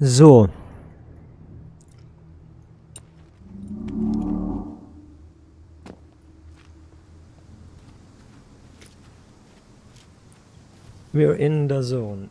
So. We're in the zone.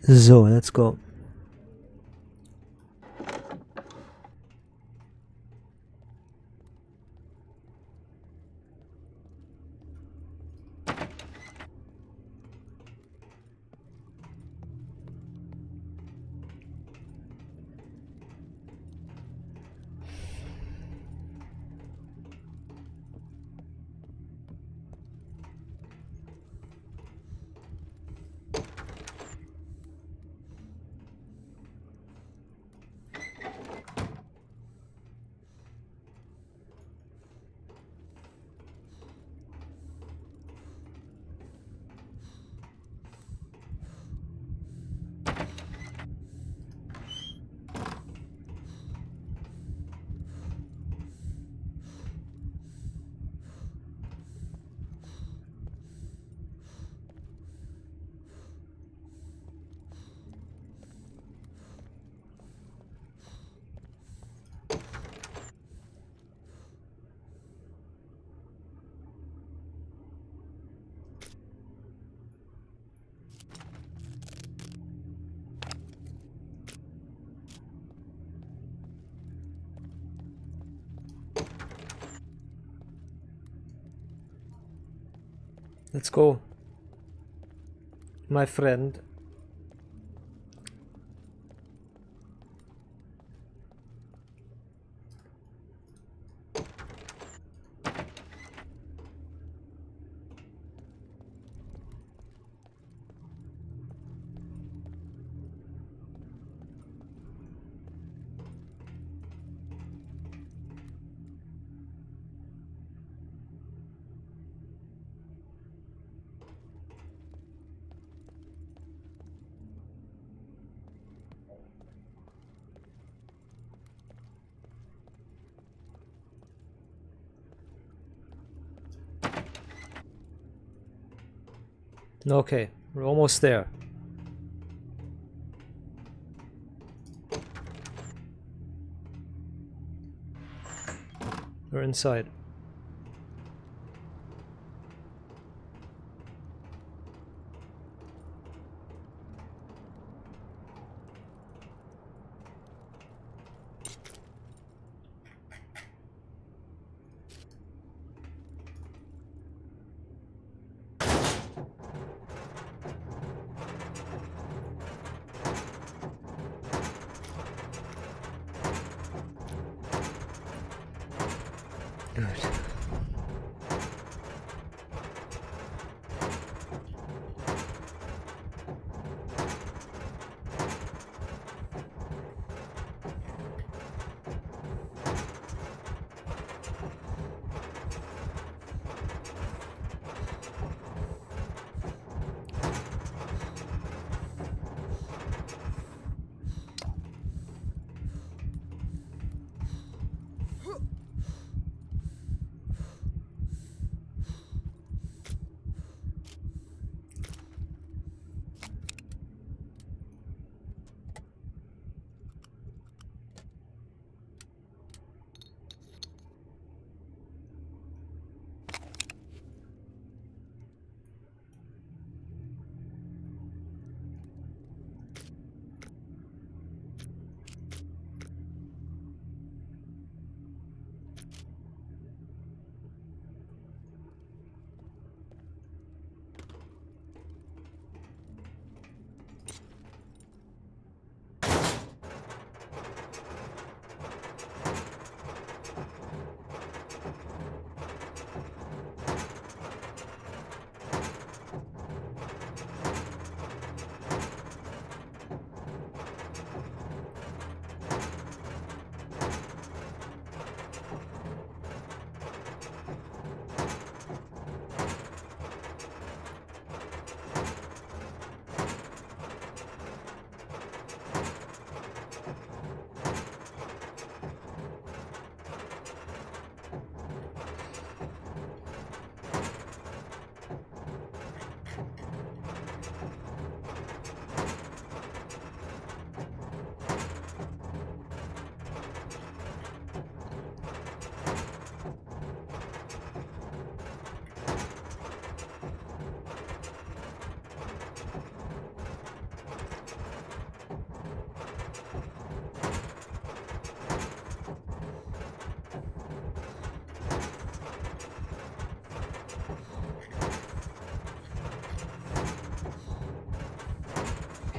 So, let's go. Let's go, my friend. Okay, we're almost there. We're inside. Good.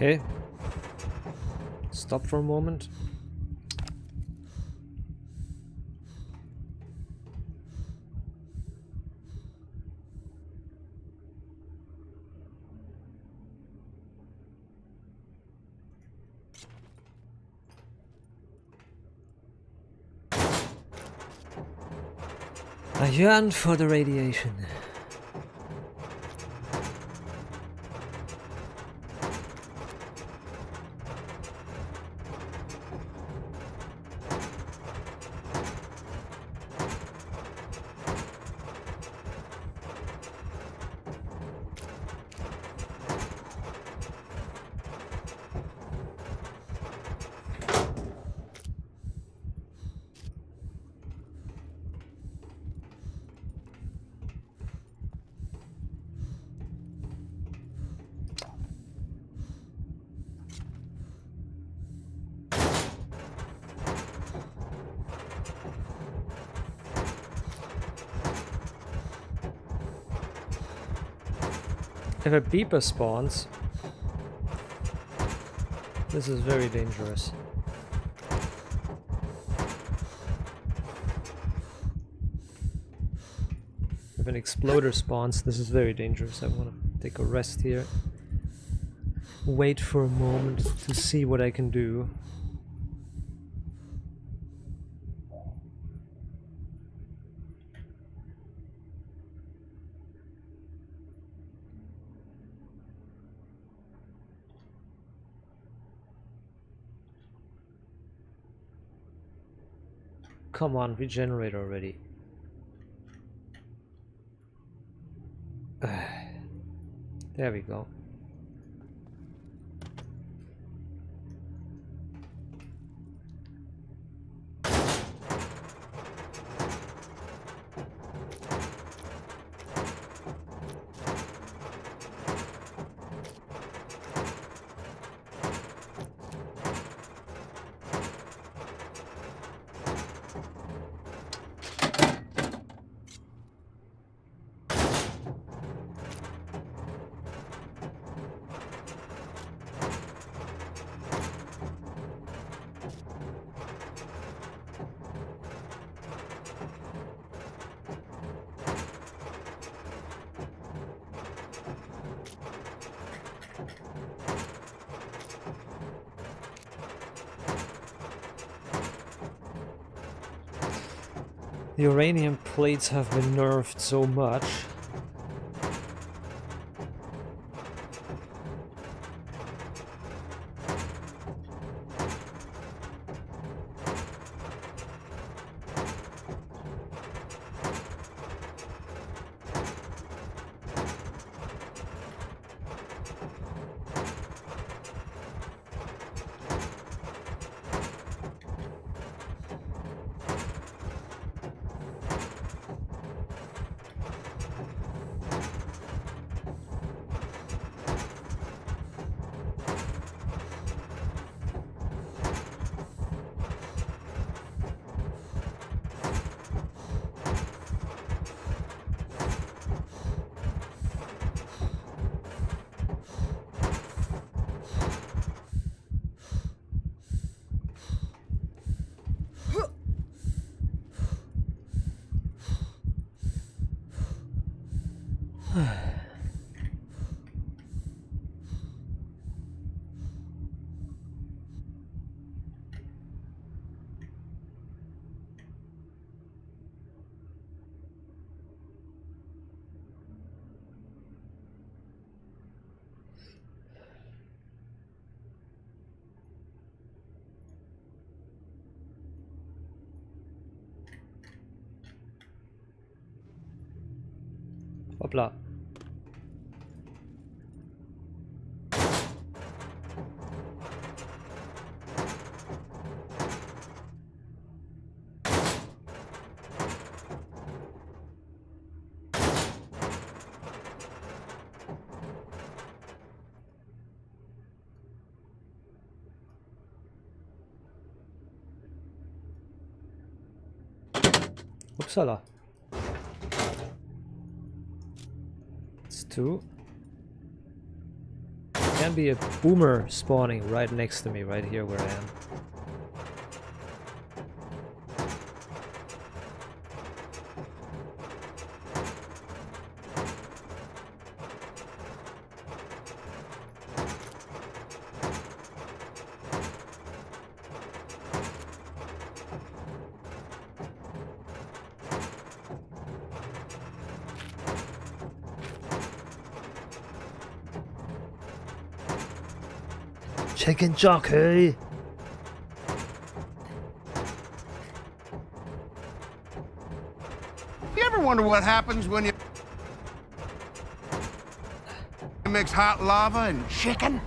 Okay. Stop for a moment. I yearn for the radiation. If a beeper spawns, this is very dangerous. If an exploder spawns, this is very dangerous. I want to take a rest here. Wait for a moment to see what I can do. Come on, regenerate already. There we go. The uranium plates have been nerfed so much. Hopla. Upsala. It's two. Can be a boomer spawning right next to me, right here where I am. Chicken jockey! You ever wonder what happens when you mix hot lava and chicken?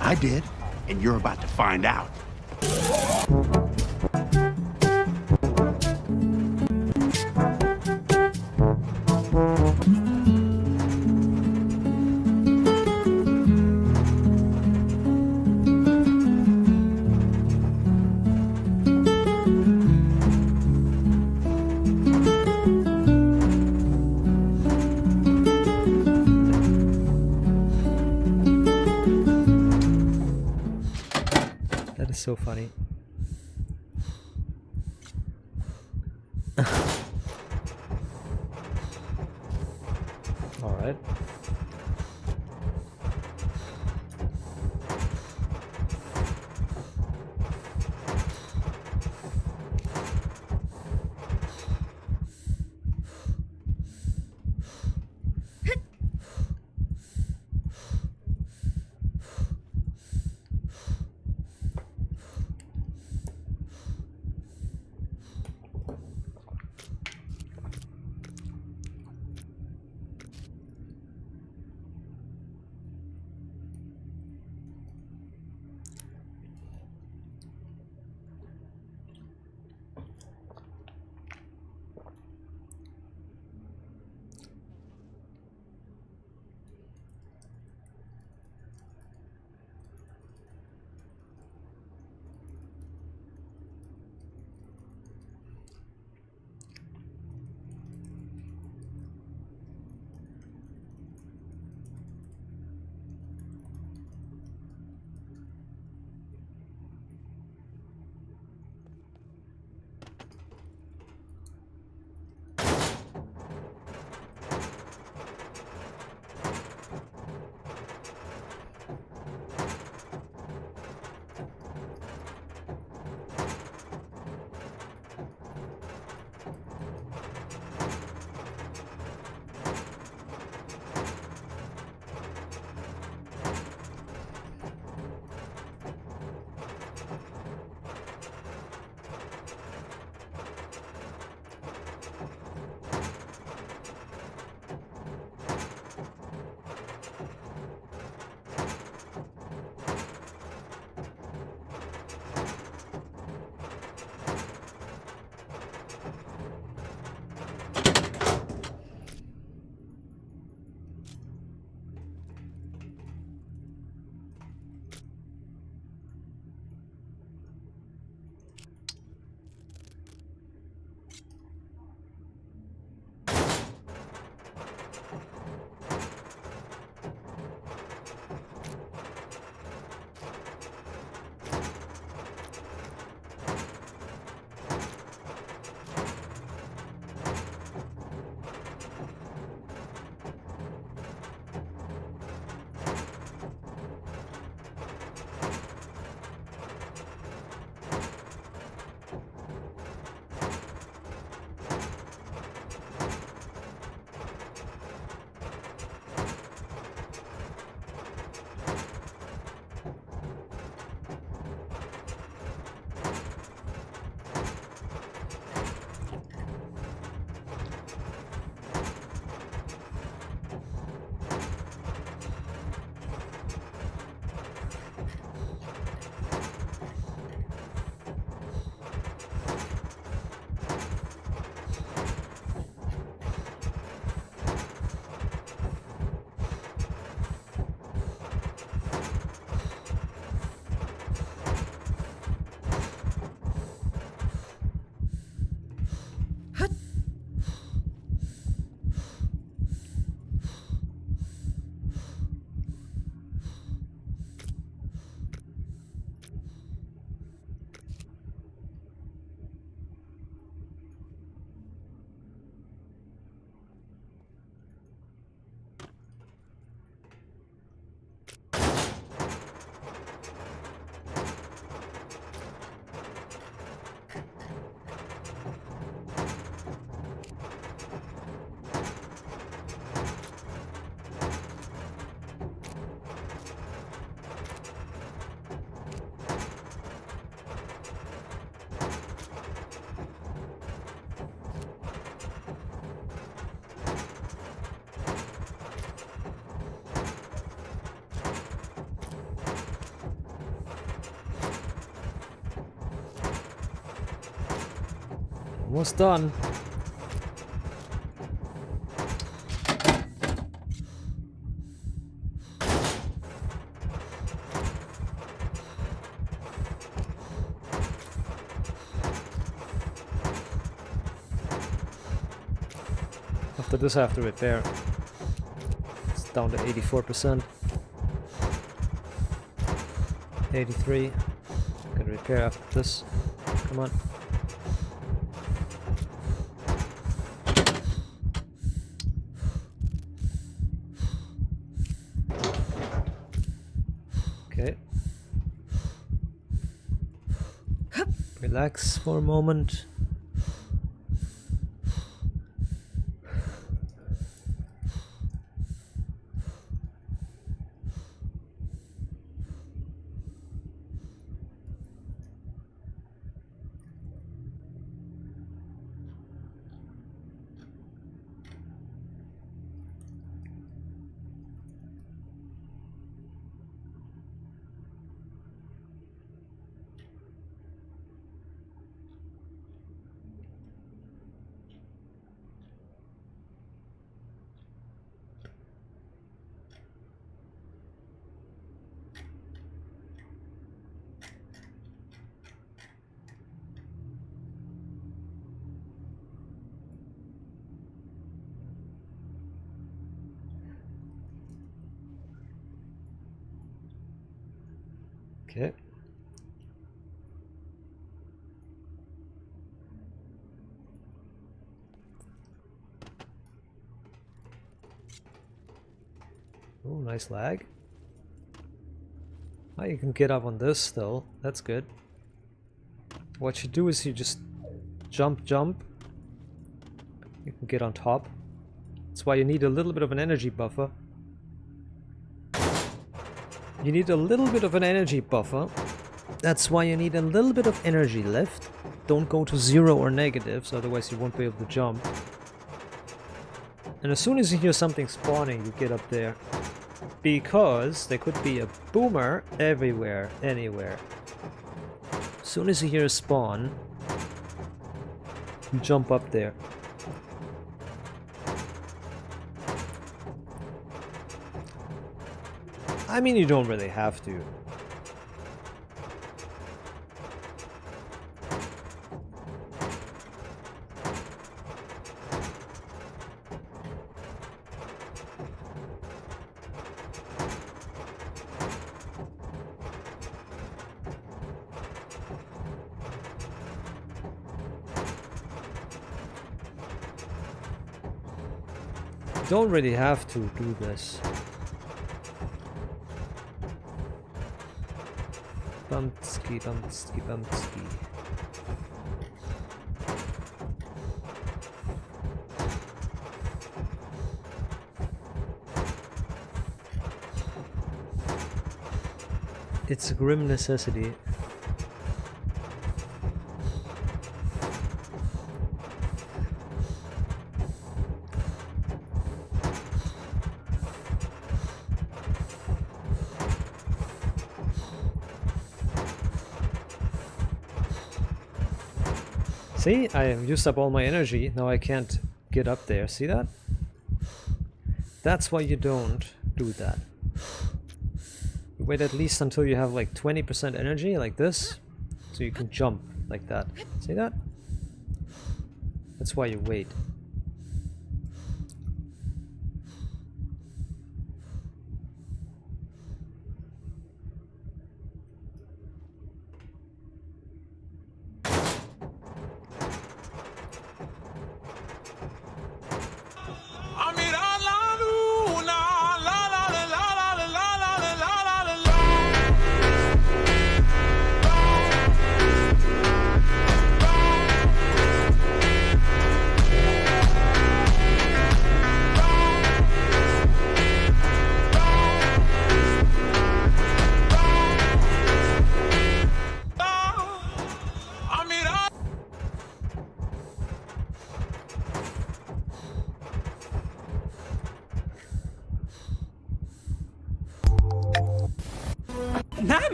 I did, and you're about to find out. That is so funny. All right. Almost done. After this I have to repair. It's down to 84%. 83. Gotta repair after this. Come on. Okay. Relax for a moment. Okay. Oh, nice lag. Oh, you can get up on this still. That's good. What you do is you just jump. You can get on top. That's why you need a little bit of an energy buffer. You need a little bit of an energy buffer. That's why you need a little bit of energy left. Don't go to 0 or negatives, otherwise you won't be able to jump. And as soon as you hear something spawning, you get up there. Because there could be a boomer everywhere, anywhere. As soon as you hear a spawn, you jump up there. I mean, you don't really have to. Don't really have to do this. Bumpski. It's a grim necessity. See, I have used up all my energy, now I can't get up there, see that? That's why you don't do that. You wait at least until you have like 20% energy, like this, so you can jump like that. See that? That's why you wait.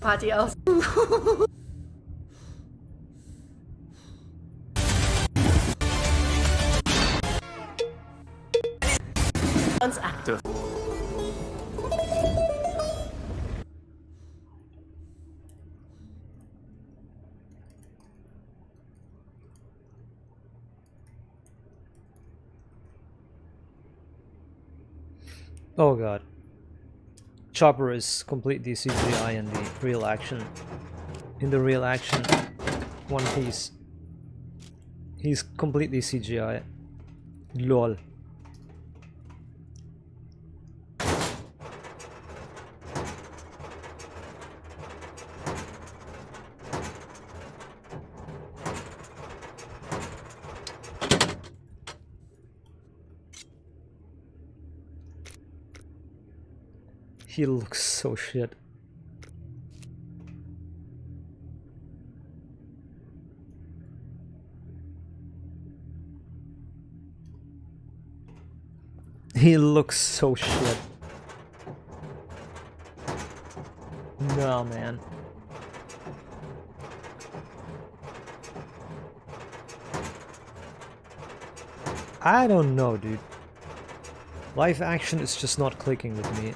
Party aus. actor. Oh god. Chopper is completely CGI in the real action. In the real action One Piece. He's completely CGI. LOL. He looks so shit. He looks so shit. No, man. I don't know, dude. Live action is just not clicking with me.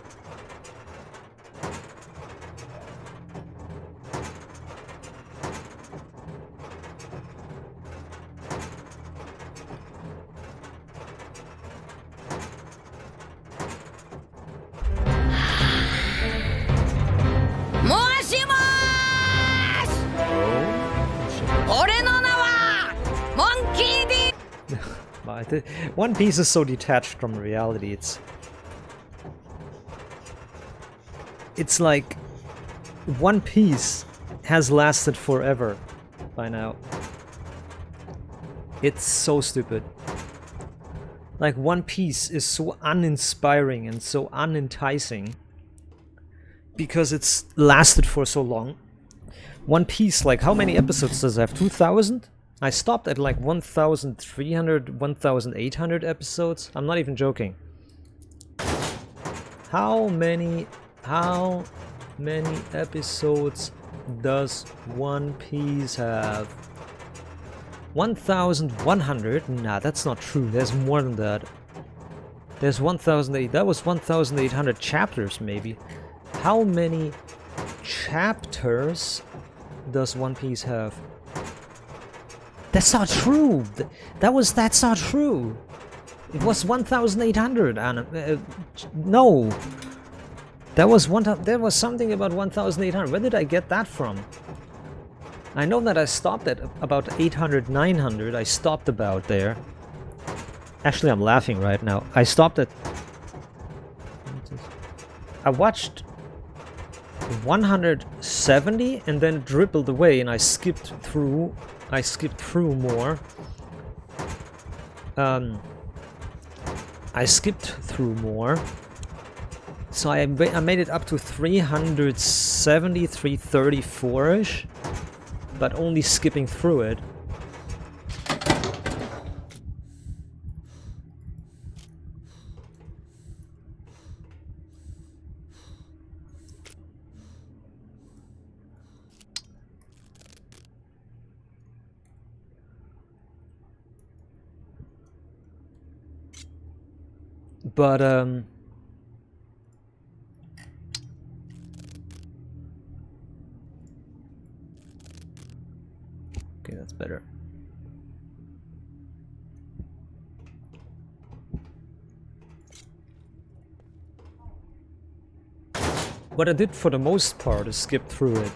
One Piece is so detached from reality. It's like One Piece has lasted forever by now. It's so stupid. Like One Piece is so uninspiring and so unenticing because it's lasted for so long. One Piece, like how many episodes does it have? 2000? I stopped at like 1,300, 1,800 episodes. I'm not even joking. How many episodes does One Piece have? 1,100? Nah, that's not true. There's more than that. There's 1,008. That was 1,800 chapters, maybe. How many chapters does One Piece have? That's not true. That's not true. It was 1,800. No. There was something about 1,800. Where did I get that from? I know that I stopped at about 800, 900. I stopped about there. Actually, I'm laughing right now. I stopped at... I watched 170 and then dribbled away and I skipped through more. I skipped through more. So I made it up to 370, 334-ish, but only skipping through it. But okay, that's better. What I did for the most part is skip through it.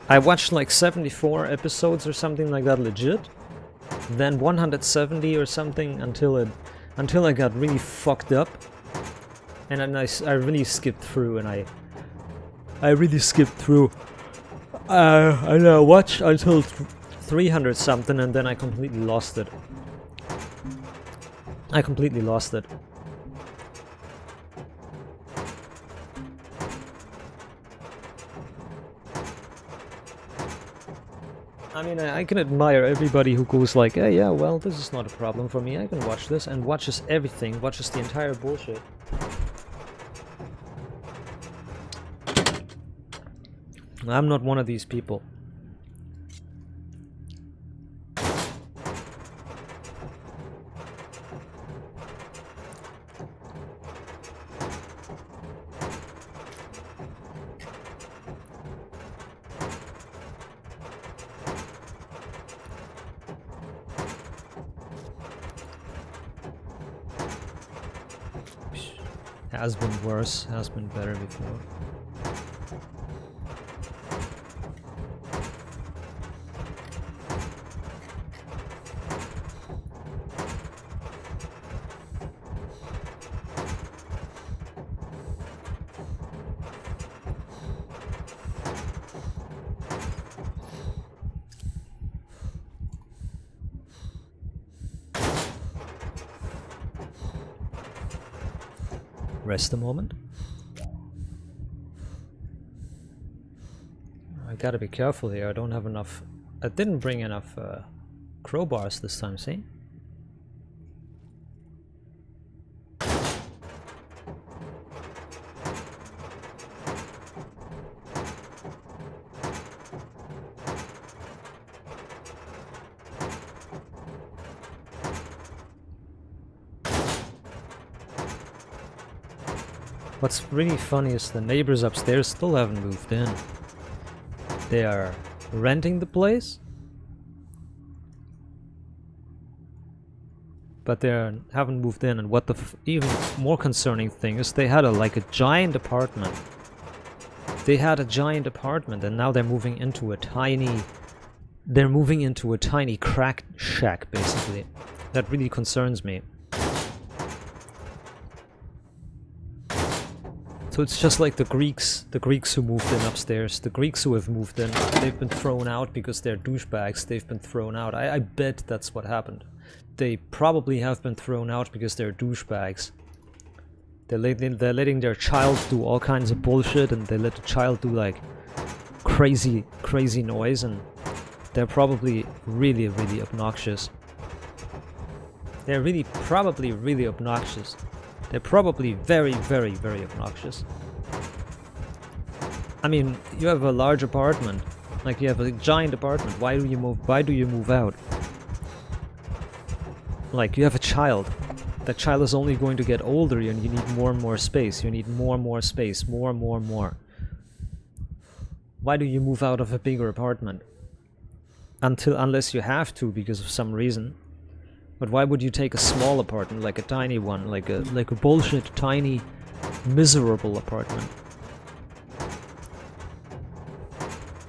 I watched like 74 episodes or something like that legit, then 170 or something until I got really fucked up, and then I really skipped through, and I really skipped through. And I watched until 300 something, and then I completely lost it. I completely lost it. I mean, I can admire everybody who goes like, hey, yeah, well, this is not a problem for me, I can watch this, and watches everything, watches the entire bullshit. I'm not one of these people. Has been worse, has been better before. Rest a moment. I gotta be careful here. I don't have enough. I didn't bring enough crowbars this time, see? What's really funny is the neighbors upstairs still haven't moved in. They are renting the place, but they haven't moved in. And what the even more concerning thing is, they had like a giant apartment. They had a giant apartment, and now they're moving into a tiny. They're moving into a tiny crack shack, basically. That really concerns me. So it's just like the Greeks who moved in upstairs, the Greeks who have moved in, they've been thrown out because they're douchebags, they've been thrown out. I bet that's what happened. They probably have been thrown out because they're douchebags. They're letting their child do all kinds of bullshit, and they let the child do like crazy noise, and they're probably really obnoxious. They're probably really obnoxious. They're probably very obnoxious. I mean, you have a large apartment, like you have a giant apartment. Why do you move out? Like, you have a child. That child is only going to get older, and you need more and more space. You need more and more space, more. Why do you move out of a bigger apartment? Unless you have to because of some reason. But why would you take a small apartment, like a tiny one, like a bullshit, tiny, miserable apartment?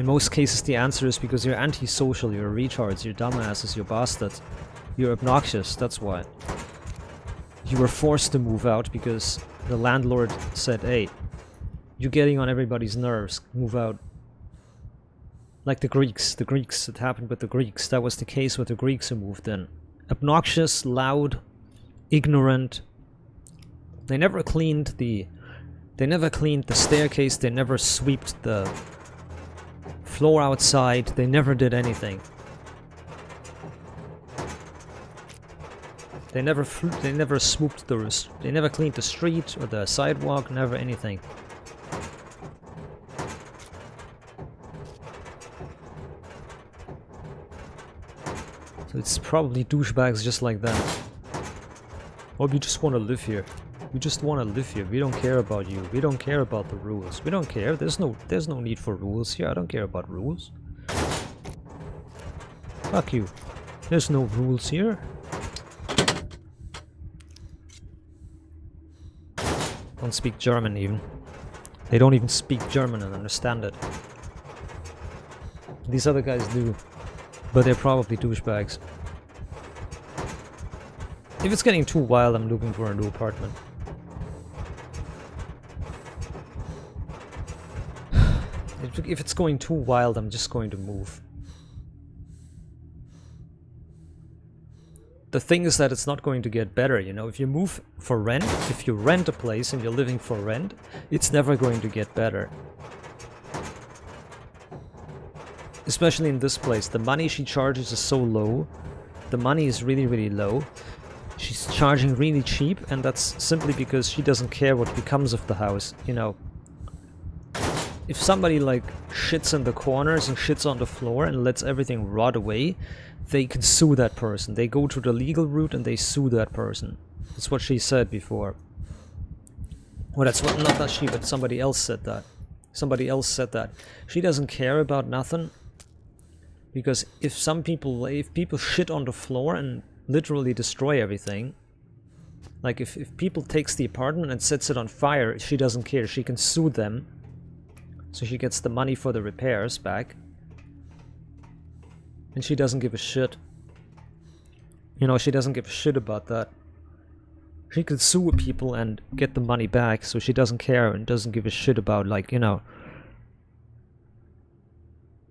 In most cases the answer is because you're antisocial, you're retards, you're dumbasses, you're bastards. You're obnoxious, that's why. You were forced to move out because the landlord said, hey, you're getting on everybody's nerves, move out. Like the Greeks, it happened with the Greeks. That was the case with the Greeks who moved in. Obnoxious, loud, ignorant. They never cleaned the staircase, they never swept the floor outside, they never did anything. They never swooped they never cleaned the street or the sidewalk, never anything. So it's probably douchebags just like that. Or we just want to live here. We just want to live here. We don't care about you. We don't care about the rules. We don't care. There's no need for rules here. I don't care about rules. Fuck you. There's no rules here. Don't speak German even. They don't even speak German and understand it. These other guys do. But they're probably douchebags. If it's getting too wild, I'm looking for a new apartment. If it's going too wild, I'm just going to move. The thing is that it's not going to get better, you know. If you move for rent, if you rent a place and you're living for rent, it's never going to get better. Especially in this place, the money she charges is so low. The money is really low. She's charging really cheap, and that's simply because she doesn't care what becomes of the house, you know. If somebody like shits in the corners and shits on the floor and lets everything rot away, they can sue that person. They go to the legal route and they sue that person. That's what she said before. Well, that's what, not that she, but somebody else said that. Somebody else said that. She doesn't care about nothing. Because if people shit on the floor and literally destroy everything, Like if people takes the apartment and sets it on fire, she doesn't care. She can sue them. So she gets the money for the repairs back. And she doesn't give a shit. You know, she doesn't give a shit about that. She can sue people and get the money back, so she doesn't care and doesn't give a shit about, like, you know...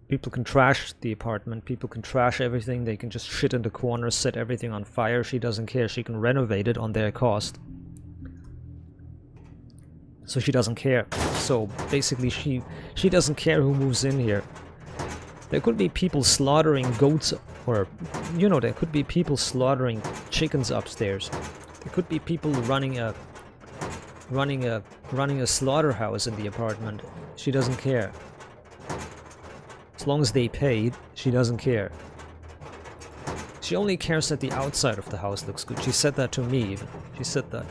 People can trash the apartment, people can trash everything, they can just shit in the corners, set everything on fire. She doesn't care, she can renovate it on their cost. So she doesn't care. So basically she doesn't care who moves in here. There could be people slaughtering goats, or, you know, there could be people slaughtering chickens upstairs. There could be people running a slaughterhouse in the apartment. She doesn't care. As long as they paid, she doesn't care. She only cares that the outside of the house looks good. She said that to me even. She said that.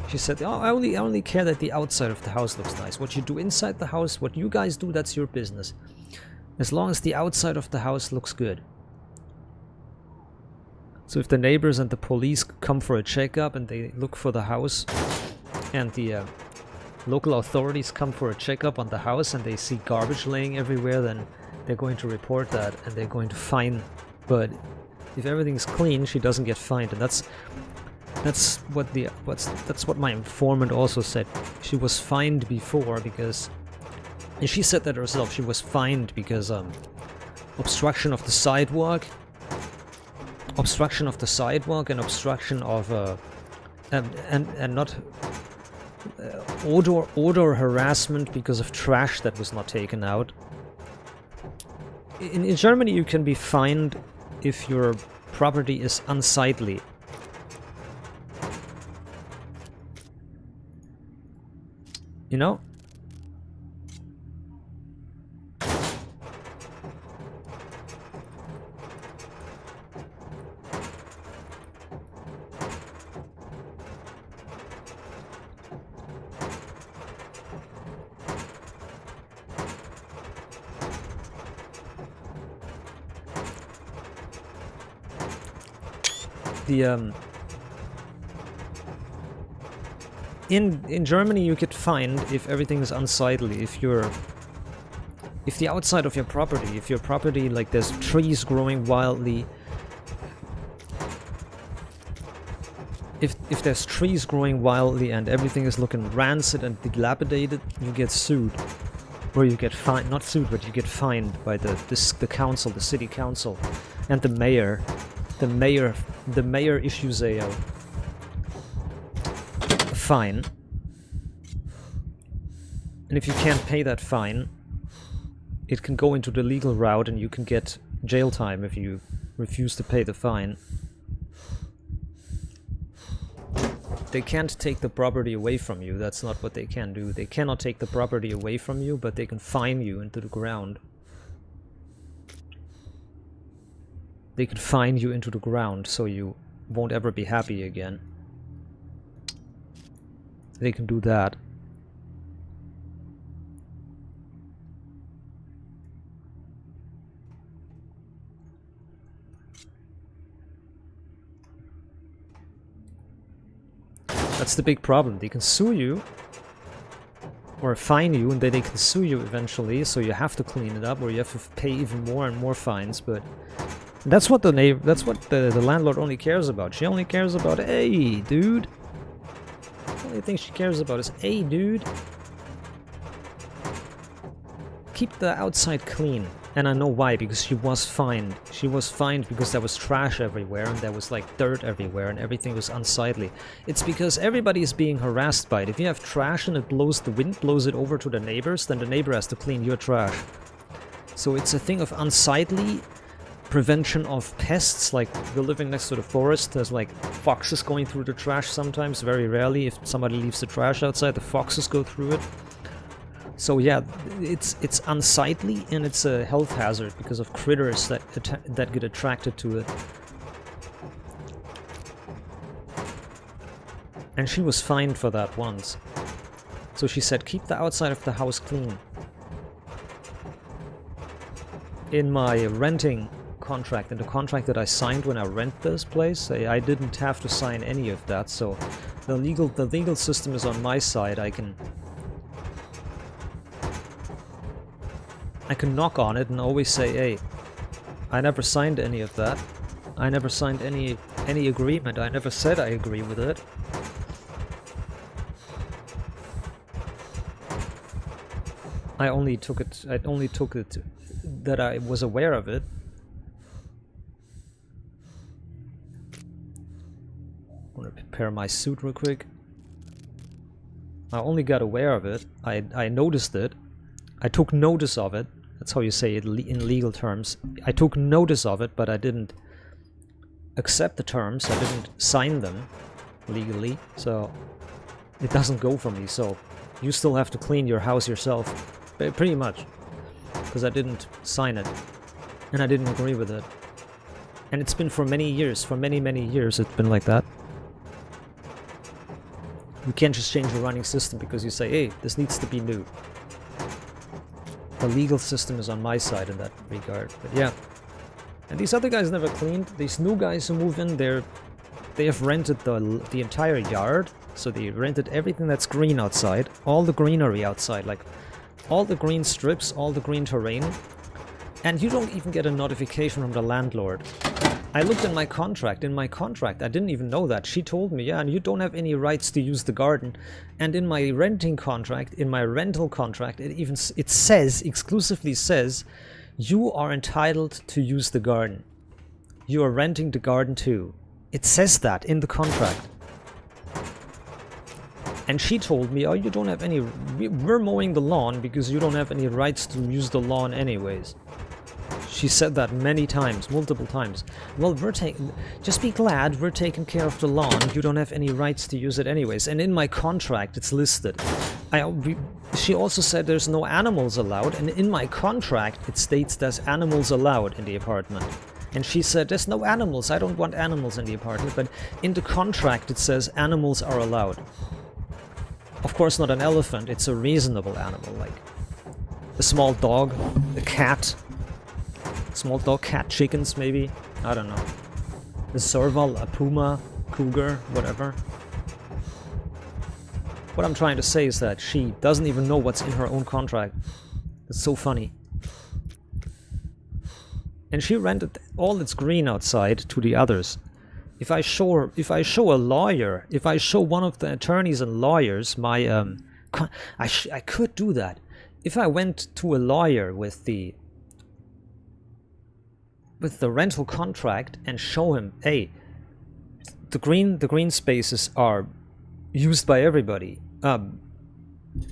She said, oh, I only care that the outside of the house looks nice. What you do inside the house, what you guys do, that's your business. As long as the outside of the house looks good. So if the neighbors and the police come for a checkup and they look for the house, and the local authorities come for a checkup on the house and they see garbage laying everywhere, then they're going to report that and they're going to fine. But if everything's clean, she doesn't get fined, and that's what my informant also said. She was fined before because, and she said that herself, she was fined because obstruction of the sidewalk, and obstruction of and not odor harassment because of trash that was not taken out. In Germany, you can be fined if your property is unsightly. You know? In Germany you get fined if everything is unsightly. If the outside of your property, if your property, like, there's trees growing wildly, if there's trees growing wildly and everything is looking rancid and dilapidated, you get sued. Or you get fined, not sued, but you get fined by the council, the city council, and the mayor. The mayor issues a fine, and if you can't pay that fine, it can go into the legal route and you can get jail time if you refuse to pay the fine. They can't take the property away from you, that's not what they can do. They cannot take the property away from you, but they can fine you into the ground. They could fine you into the ground so you won't ever be happy again. They can do that. That's the big problem. They can sue you or fine you, and then they can sue you eventually, so you have to clean it up or you have to pay even more and more fines. But that's what the landlord only cares about. She only cares about, hey, dude. The only thing she cares about is, hey, dude. Keep the outside clean. And I know why, because she was fined. She was fined because there was trash everywhere and there was, like, dirt everywhere and everything was unsightly. It's because everybody is being harassed by it. If you have trash and the wind blows it over to the neighbors, then the neighbor has to clean your trash. So it's a thing of unsightly, prevention of pests. Like, we're living next to the forest, there's like foxes going through the trash sometimes, very rarely. If somebody leaves the trash outside, the foxes go through it. So yeah, it's unsightly and it's a health hazard because of critters that get attracted to it. And she was fined for that once. So she said, keep the outside of the house clean. In my renting contract. In the contract that I signed when I rent this place, I didn't have to sign any of that, so the legal system is on my side. I can knock on it and always say, hey, I never signed any of that. I never signed any agreement. I never said I agree with it. I only took it that I was aware of it. I want to prepare my suit real quick. I only got aware of it. I noticed it. I took notice of it. That's how you say it in legal terms. I took notice of it, but I didn't accept the terms. I didn't sign them legally, so it doesn't go for me. So you still have to clean your house yourself. Pretty much, because I didn't sign it, and I didn't agree with it. And it's been for many years, for many years it's been like that. You can't just change the running system because you say, hey, this needs to be new. The legal system is on my side in that regard, but yeah. And these other guys never cleaned. These new guys who move in, they have rented the entire yard, so they rented everything that's green outside, all the greenery outside, like all the green strips, all the green terrain, and you don't even get a notification from the landlord. I looked in my contract. I didn't even know that. She told me, yeah, and you don't have any rights to use the garden. And in my renting contract, in my rental contract, it says, exclusively says, you are entitled to use the garden. You are renting the garden too. It says that in the contract. And she told me, oh, you don't have any... We're mowing the lawn because you don't have any rights to use the lawn anyways. She said that many times, multiple times. Well, just be glad we're taking care of the lawn. You don't have any rights to use it anyways. And in my contract, it's listed. She also said there's no animals allowed. And in my contract, it states there's animals allowed in the apartment. And she said, there's no animals. I don't want animals in the apartment. But in the contract, it says animals are allowed. Of course, not an elephant. It's a reasonable animal, like a small dog, a cat. Small dog, cat, chickens, maybe. I don't know. A serval, a puma, cougar, whatever. What I'm trying to say is that she doesn't even know what's in her own contract. It's so funny. And she rented all that's green outside to the others. If I show a lawyer, if I show one of the attorneys and lawyers my I could do that. If I went to a lawyer with the rental contract and show him, hey, the green spaces are used by everybody.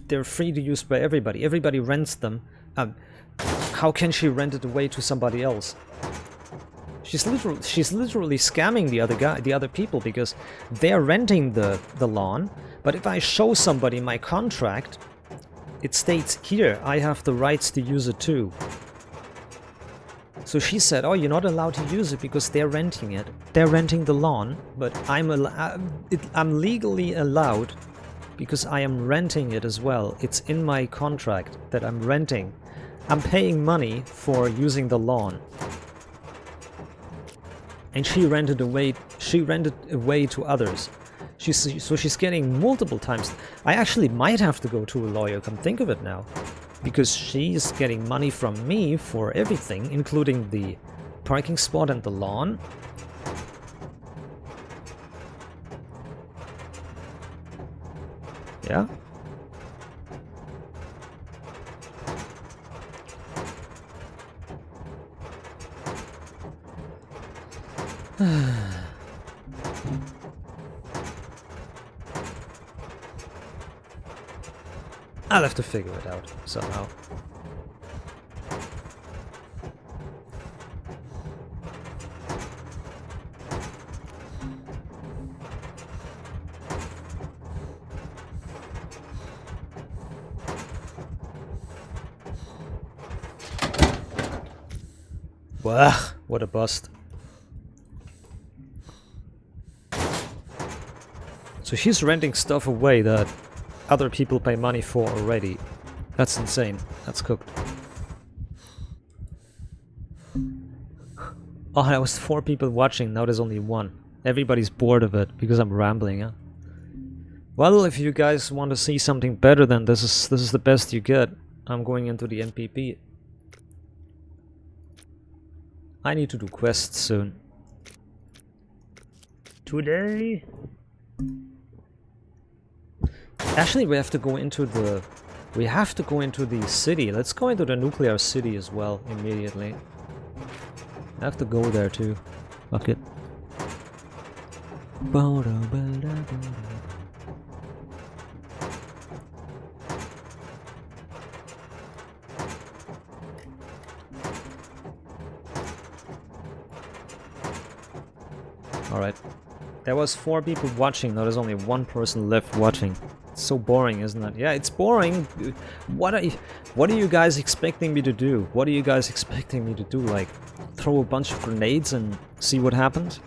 They're free to use by everybody. Everybody rents them. How can she rent it away to somebody else? She's literally scamming the other people because they're renting the lawn. But if I show somebody my contract, it states here I have the rights to use it too. So she said, oh, you're not allowed to use it because they're renting it. They're renting the lawn, but I'm legally allowed because I am renting it as well. It's in my contract that I'm renting. I'm paying money for using the lawn. And she rented away to others. So she's getting multiple times. I actually might have to go to a lawyer, come think of it now. Because she's getting money from me for everything, including the parking spot and the lawn. Yeah? I'll have to figure it out somehow. Wow, what a bust. So she's renting stuff away that other people pay money for already. That's insane. That's cooked. Oh, there was 4 people watching, now there's only 1. Everybody's bored of it because I'm rambling, huh? Well, if you guys want to see something better than this is the best you get. I'm going into the MPP. I need to do quests soon. Today. Actually, we have to go into the city. Let's go into the nuclear city as well immediately. I have to go there too. Fuck it. Alright. There was 4 people watching, now there's only 1 person left watching. It's so boring, isn't it? Yeah, it's boring. What are you guys expecting me to do? What are you guys expecting me to do? Like, throw a bunch of grenades and see what happens?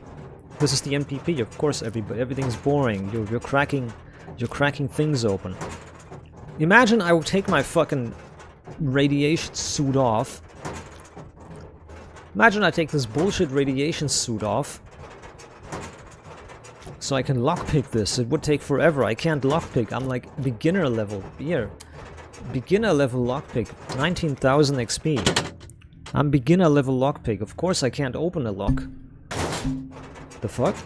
This is the MPP, of course everything's boring. You're cracking things open. Imagine I would take my fucking radiation suit off. Imagine I take this bullshit radiation suit off. So I can lockpick this. It would take forever. I can't lockpick. I'm like beginner level. Here. Beginner level lockpick. 19,000 XP. I'm beginner level lockpick. Of course I can't open a lock. The fuck?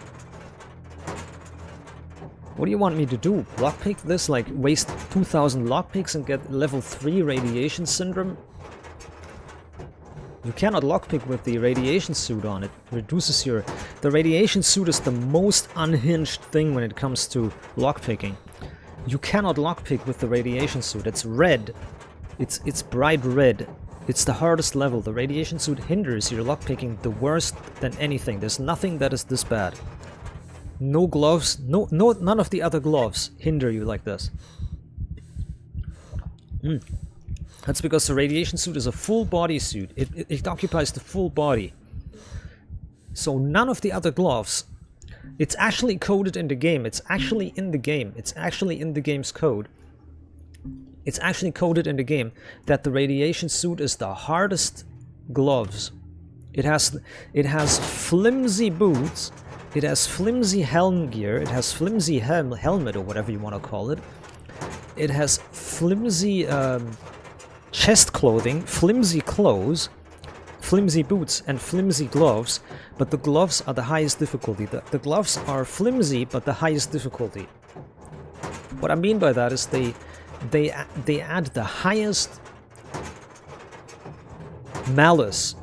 What do you want me to do? Lockpick this? Like waste 2,000 lockpicks and get level 3 radiation syndrome? You cannot lockpick with the radiation suit on. It reduces your... The radiation suit is the most unhinged thing when it comes to lockpicking. You cannot lockpick with the radiation suit. It's red. It's bright red. It's the hardest level. The radiation suit hinders your lockpicking the worst than anything. There's nothing that is this bad. No gloves, none of the other gloves hinder you like this. That's because the radiation suit is a full body suit. It occupies the full body. So none of the other gloves. It's actually coded in the game. It's actually in the game. It's actually in the game's code. It's actually coded in the game that the radiation suit is the hardest gloves. It has flimsy boots. It has flimsy helm gear. It has flimsy helmet or whatever you want to call it. It has flimsy chest clothing, flimsy clothes, flimsy boots, and flimsy gloves. But the gloves are the highest difficulty. The gloves are flimsy, but the highest difficulty. What I mean by that is they add the highest malice,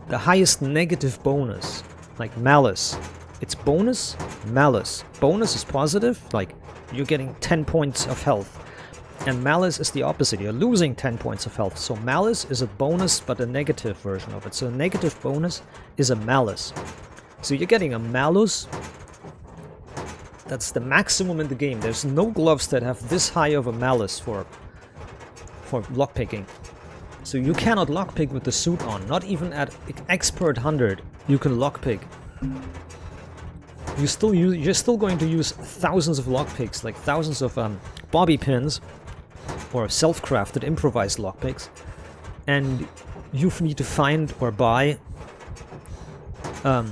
the highest negative bonus. Like malice. It's bonus, malice. Bonus is positive, like you're getting 10 points of health. And malice is the opposite, you're losing 10 points of health. So malice is a bonus, but a negative version of it. So a negative bonus is a malice. So you're getting a malus. That's the maximum in the game. There's no gloves that have this high of a malice for lockpicking. So you cannot lockpick with the suit on. Not even at expert 100 you can lockpick. You're still going to use thousands of lockpicks, like thousands of bobby pins or self-crafted improvised lockpicks, and you need to find or buy oh,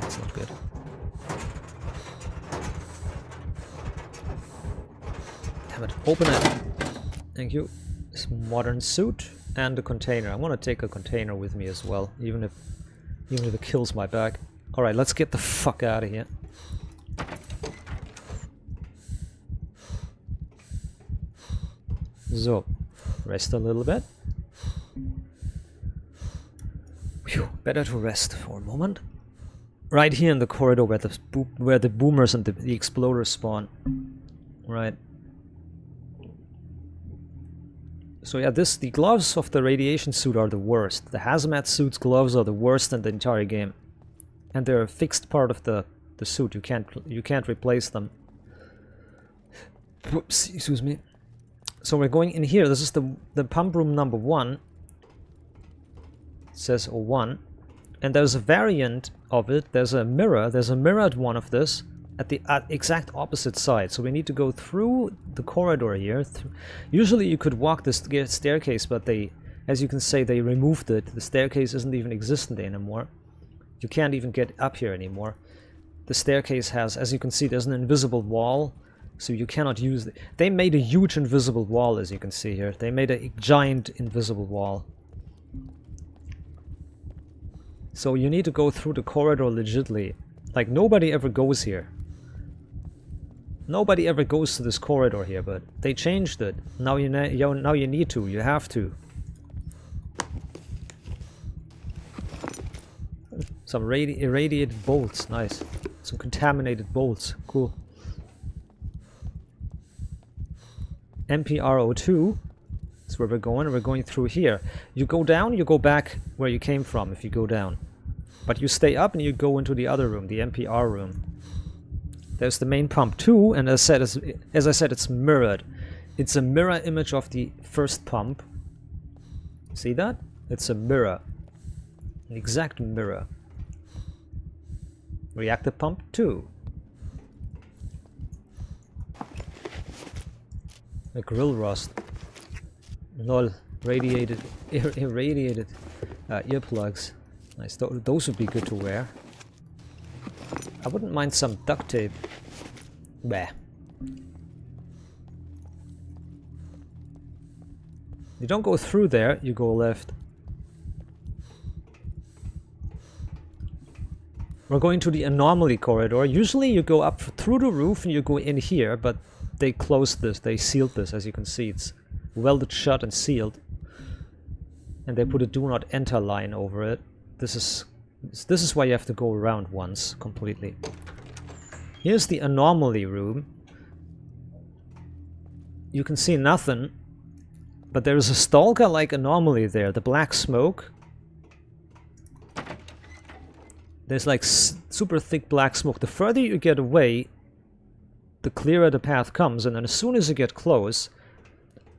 that's not good. Damn it, open it. Thank you. This modern suit and a container. I want to take a container with me as well, even if it kills my back. Alright, let's get the fuck out of here. So, rest a little bit. Phew, better to rest for a moment. Right here in the corridor where the boomers and the exploders spawn. Right. So yeah, the gloves of the radiation suit are the worst. The hazmat suit's gloves are the worst in the entire game. And they're a fixed part of the suit. You can't replace them. Whoops, excuse me. So we're going in here. This is the pump room number 1. It says 01. And there's a variant of it. There's a mirrored one of this. at the exact opposite side. So we need to go through the corridor here. Usually you could walk this staircase, but they, as you can say, they removed it. The staircase isn't even existent anymore. You can't even get up here anymore. The staircase has, as you can see, there's an invisible wall, so you cannot use it. They made a huge invisible wall, as you can see here. They made a giant invisible wall. So you need to go through the corridor legitly. Like, nobody ever goes here. Nobody ever goes to this corridor here, but they changed it. Now you need to. You have to. Some irradiated bolts. Nice. Some contaminated bolts. Cool. MPRO2. That's where we're going. We're going through here. You go down, you go back where you came from if you go down. But you stay up and you go into the other room, the MPR room. There's the main pump too, and as I said, it's mirrored. It's a mirror image of the first pump. See that? It's a mirror. An exact mirror. Reactor pump 2. A grill rust. Lol. Irradiated earplugs. Nice. Those would be good to wear. I wouldn't mind some duct tape. Bah. You don't go through there, you go left. We're going to the anomaly corridor. Usually you go up through the roof and you go in here, but they closed this, they sealed this, as you can see. It's welded shut and sealed. And they put a do not enter line over it. This is why you have to go around once completely. Here's the anomaly room. You can see nothing, but there is a stalker-like anomaly there. The black smoke. There's like super thick black smoke. The further you get away, the clearer the path comes, and then as soon as you get close,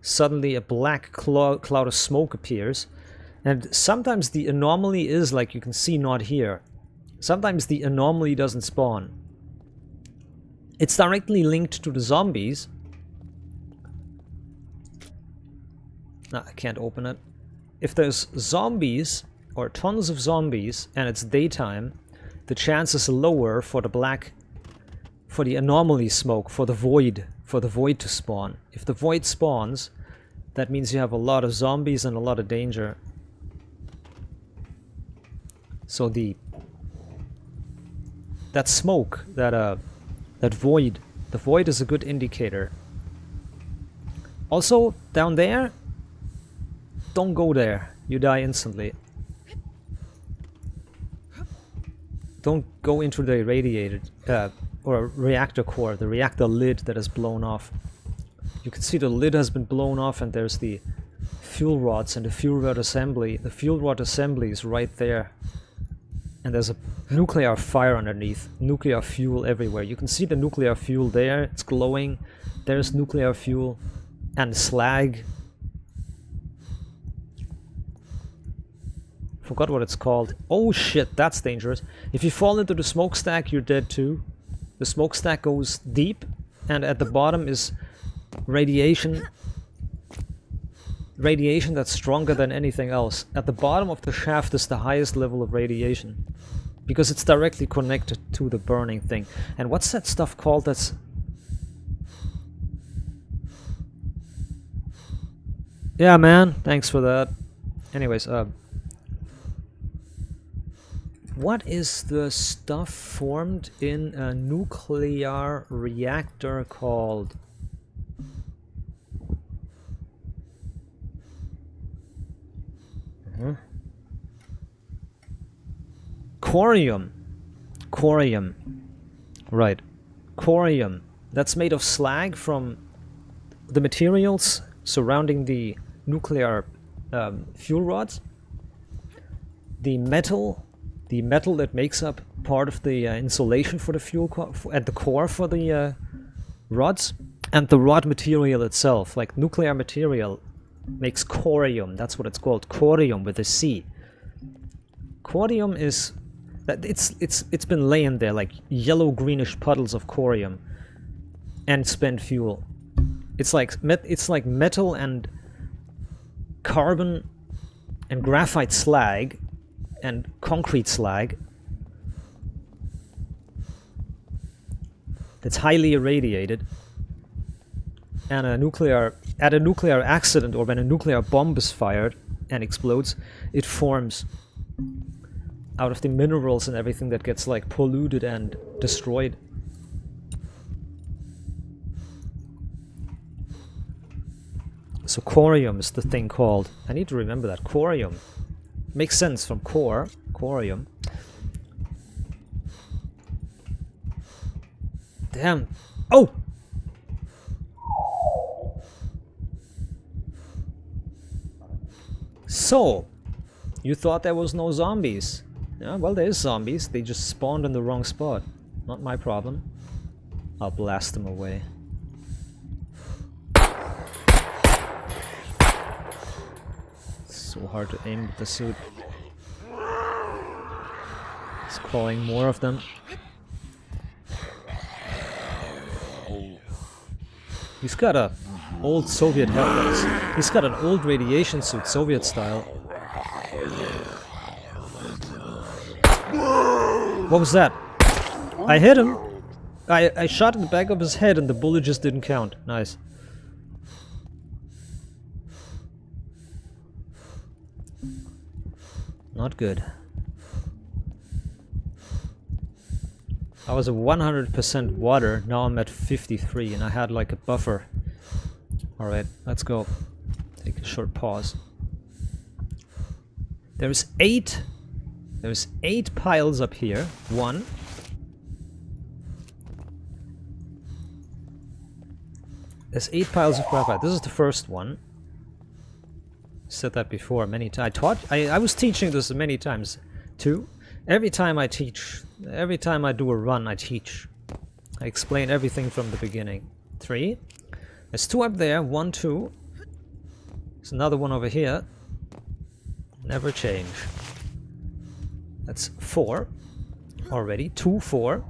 suddenly a black cloud of smoke appears. And sometimes the anomaly is like you can see not here. Sometimes the anomaly doesn't spawn. It's directly linked to the zombies. No, I can't open it. If there's zombies, or tons of zombies, and it's daytime, the chance is lower for the anomaly smoke, for the void to spawn. If the void spawns, that means you have a lot of zombies and a lot of danger. So that smoke, that void, the void is a good indicator. Also, down there, don't go there. You die instantly. Don't go into the irradiated or reactor core, the reactor lid that is blown off. You can see the lid has been blown off, and there's the fuel rods and the fuel rod assembly. The fuel rod assembly is right there. And there's a nuclear fire underneath. Nuclear fuel everywhere. You can see the nuclear fuel there. It's glowing. There's nuclear fuel and slag. Forgot what it's called. Oh shit, that's dangerous. If you fall into the smokestack, you're dead too. The smokestack goes deep, and at the bottom is radiation. Radiation that's stronger than anything else. At the bottom of the shaft is the highest level of radiation, because it's directly connected to the burning thing. And what's that stuff called that's... Yeah, man, thanks for that. Anyways, what is the stuff formed in a nuclear reactor called? Corium. Corium. Right. Corium. That's made of slag from the materials surrounding the nuclear fuel rods. The metal that makes up part of the insulation for the fuel at the core for the rods, and the rod material itself, like nuclear material, makes corium. That's what it's called. Corium with a C. Corium is That it's been laying there like yellow greenish puddles of corium and spent fuel. It's like metal and carbon and graphite slag and concrete slag that's highly irradiated, and at a nuclear accident, or when a nuclear bomb is fired and explodes, it forms out of the minerals and everything that gets like polluted and destroyed. So corium is the thing called. I need to remember that. Corium. Makes sense from core. Corium. Damn. Oh! So, you thought there was no zombies. Yeah, well, there's zombies. They just spawned in the wrong spot. Not my problem. I'll blast them away. So hard to aim with the suit. It's calling more of them. He's got a old Soviet helmet. He's got an old radiation suit, Soviet style. What was that? I hit him. I shot in the back of his head and the bullet just didn't count. Nice. Not good. I was at 100% water, now I'm at 53 and I had like a buffer. Alright, let's go. Take a short pause. There's 8 piles up here. 1. There's 8 piles of graphite. This is the first one. Said that before many times. I was teaching this many times too. Every time I teach, every time I do a run, I teach. I explain everything from the beginning. 3. There's 2 up there. 1, 2. There's another one over here. Never change. That's 4 already. 2, 4.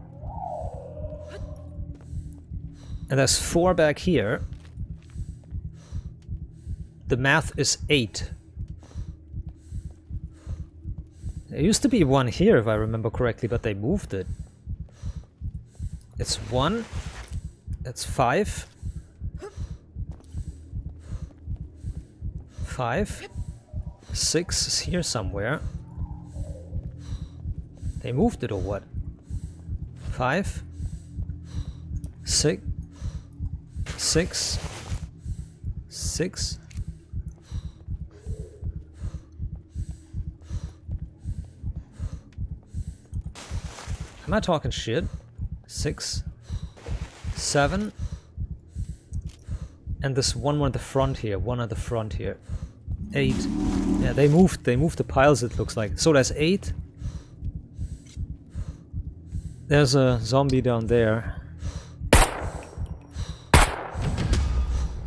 And there's 4 back here. The math is 8. There used to be 1 here, if I remember correctly, but they moved it. It's 1. That's 5. 5. 6 is here somewhere. They moved it or what? 5. 6. 6. 6. Am I talking shit? 6. 7. And this one at the front here. 1 at the front here. 8. Yeah, they moved the piles, it looks like. So that's 8. There's a zombie down there.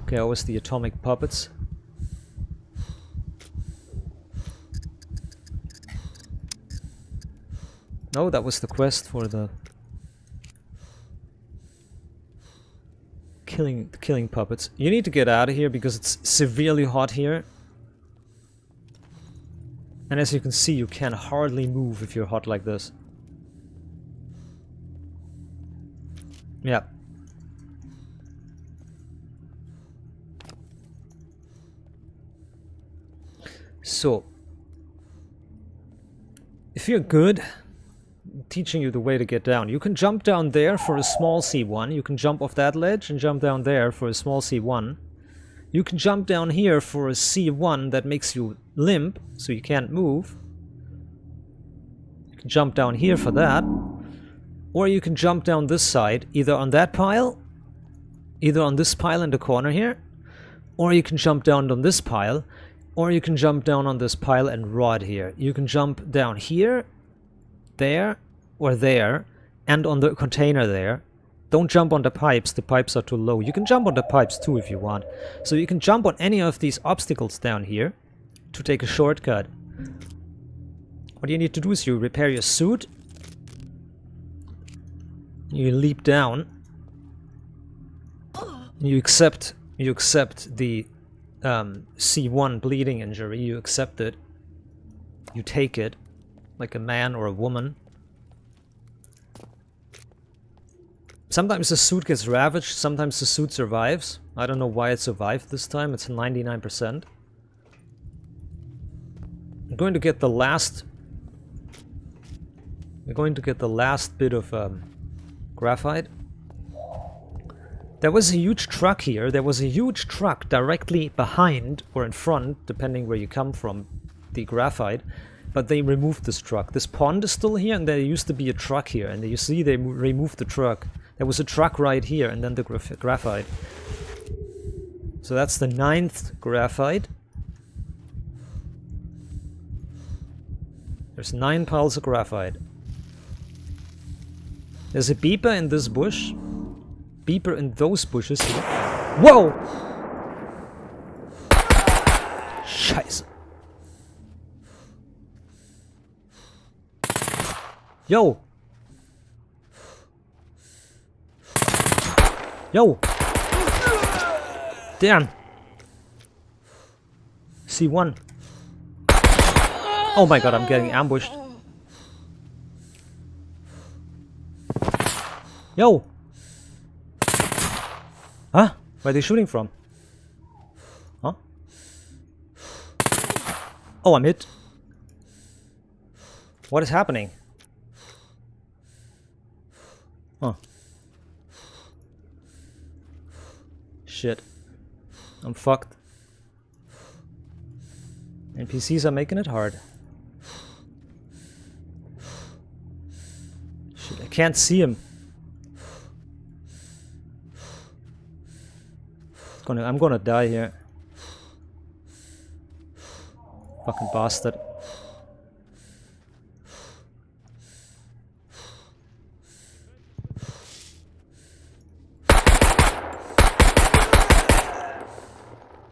Okay, always the atomic puppets. No, that was the quest for the killing puppets. You need to get out of here because it's severely hot here. And as you can see, you can hardly move if you're hot like this. Yeah. So, if you're good, teaching you the way to get down. You can jump down there for a small C1. You can jump off that ledge and jump down there for a small C1. You can jump down here for a C1 that makes you limp, so you can't move. You can jump down here for that. Or you can jump down this side, either on that pile, either on this pile in the corner here, or you can jump down on this pile, or you can jump down on this pile and rod here. You can jump down here, there, or there, and on the container there. Don't jump on the pipes are too low. You can jump on the pipes too if you want. So you can jump on any of these obstacles down here to take a shortcut. What you need to do is you repair your suit, You leap down. You accept the C1 bleeding injury. You accept it. You take it like a man or a woman. Sometimes the suit gets ravaged, sometimes the suit survives. I don't know why it survived this time. It's 99%. I'm going to get the last... We're going to get the last bit of graphite. There was a huge truck here. There was a huge truck directly behind or in front, depending where you come from, the graphite. But they removed this truck. This pond is still here, and there used to be a truck here. And you see they removed the truck. There was a truck right here, and then the graphite. So that's the 9th graphite. There's 9 piles of graphite. There's a beeper in this bush. Beeper in those bushes here. Whoa! Scheiße. Yo! Yo! Damn! C1. Oh my god, I'm getting ambushed. Yo! Huh? Where are they shooting from? Huh? Oh, I'm hit. What is happening? Huh. Shit. I'm fucked. NPCs are making it hard. Shit, I can't see him. I'm gonna die here. Fucking bastard.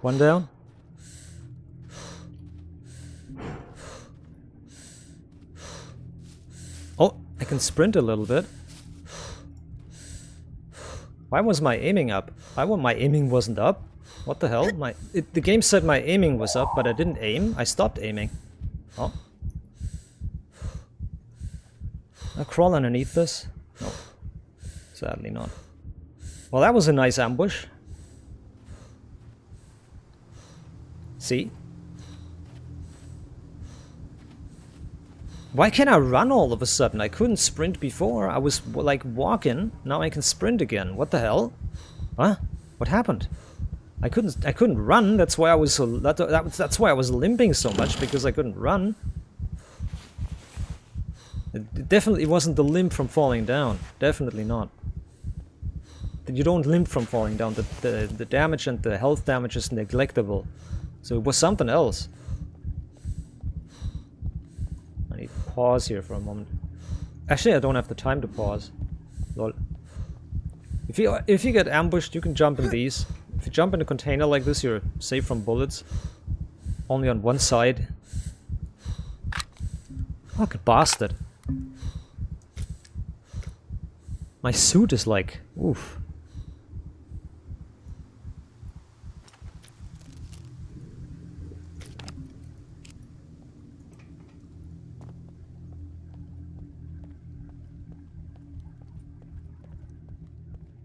One down. Oh, I can sprint a little bit. Why was my aiming up? My aiming wasn't up. What the hell? The game said my aiming was up, but I didn't aim. I stopped aiming. Oh. I crawl underneath this? No. Sadly not. Well, that was a nice ambush. See? Why can't I run all of a sudden? I couldn't sprint before. I was like walking. Now I can sprint again. What the hell? Huh? What happened? I couldn't run. That's why I was that's why I was limping so much, because I couldn't run. It definitely wasn't the limp from falling down. Definitely not. You don't limp from falling down. The damage and the health damage is neglectable. So it was something else. I need to pause here for a moment. Actually, I don't have the time to pause. Lol. If you get ambushed, you can jump in these. If you jump in a container like this, you're safe from bullets. Only on one side. Fucking bastard. My suit is like, oof.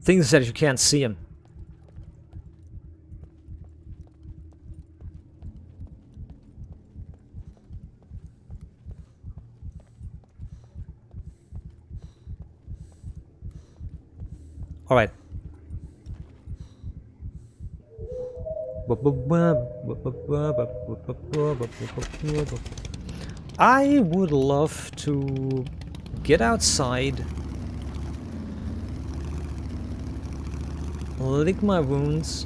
Things that you can't see him. All right. I would love to get outside, lick my wounds,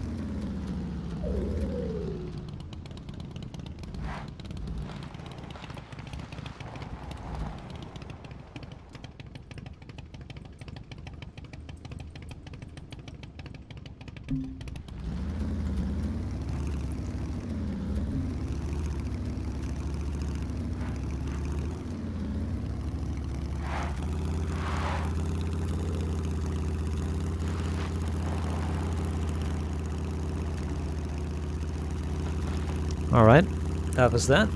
Alright, that was that.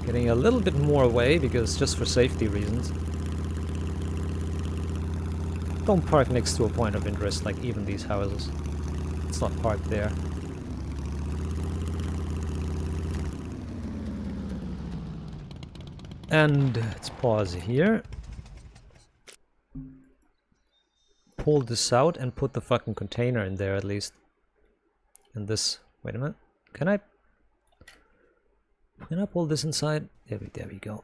Getting a little bit more away, because just for safety reasons. Don't park next to a point of interest, like even these houses. It's not parked there. And let's pause here. Pull this out and put the fucking container in there at least. And this, wait a minute, can I pull this inside? There we go.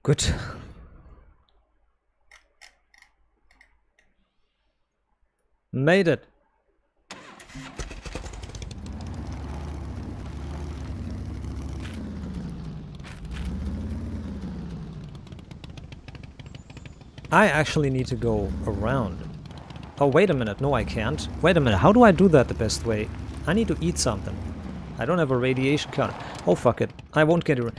Good. Made it. I actually need to go around. Oh, wait a minute. No, I can't. Wait a minute. How do I do that the best way? I need to eat something. I don't have a radiation counter. Oh, fuck it. I won't get it.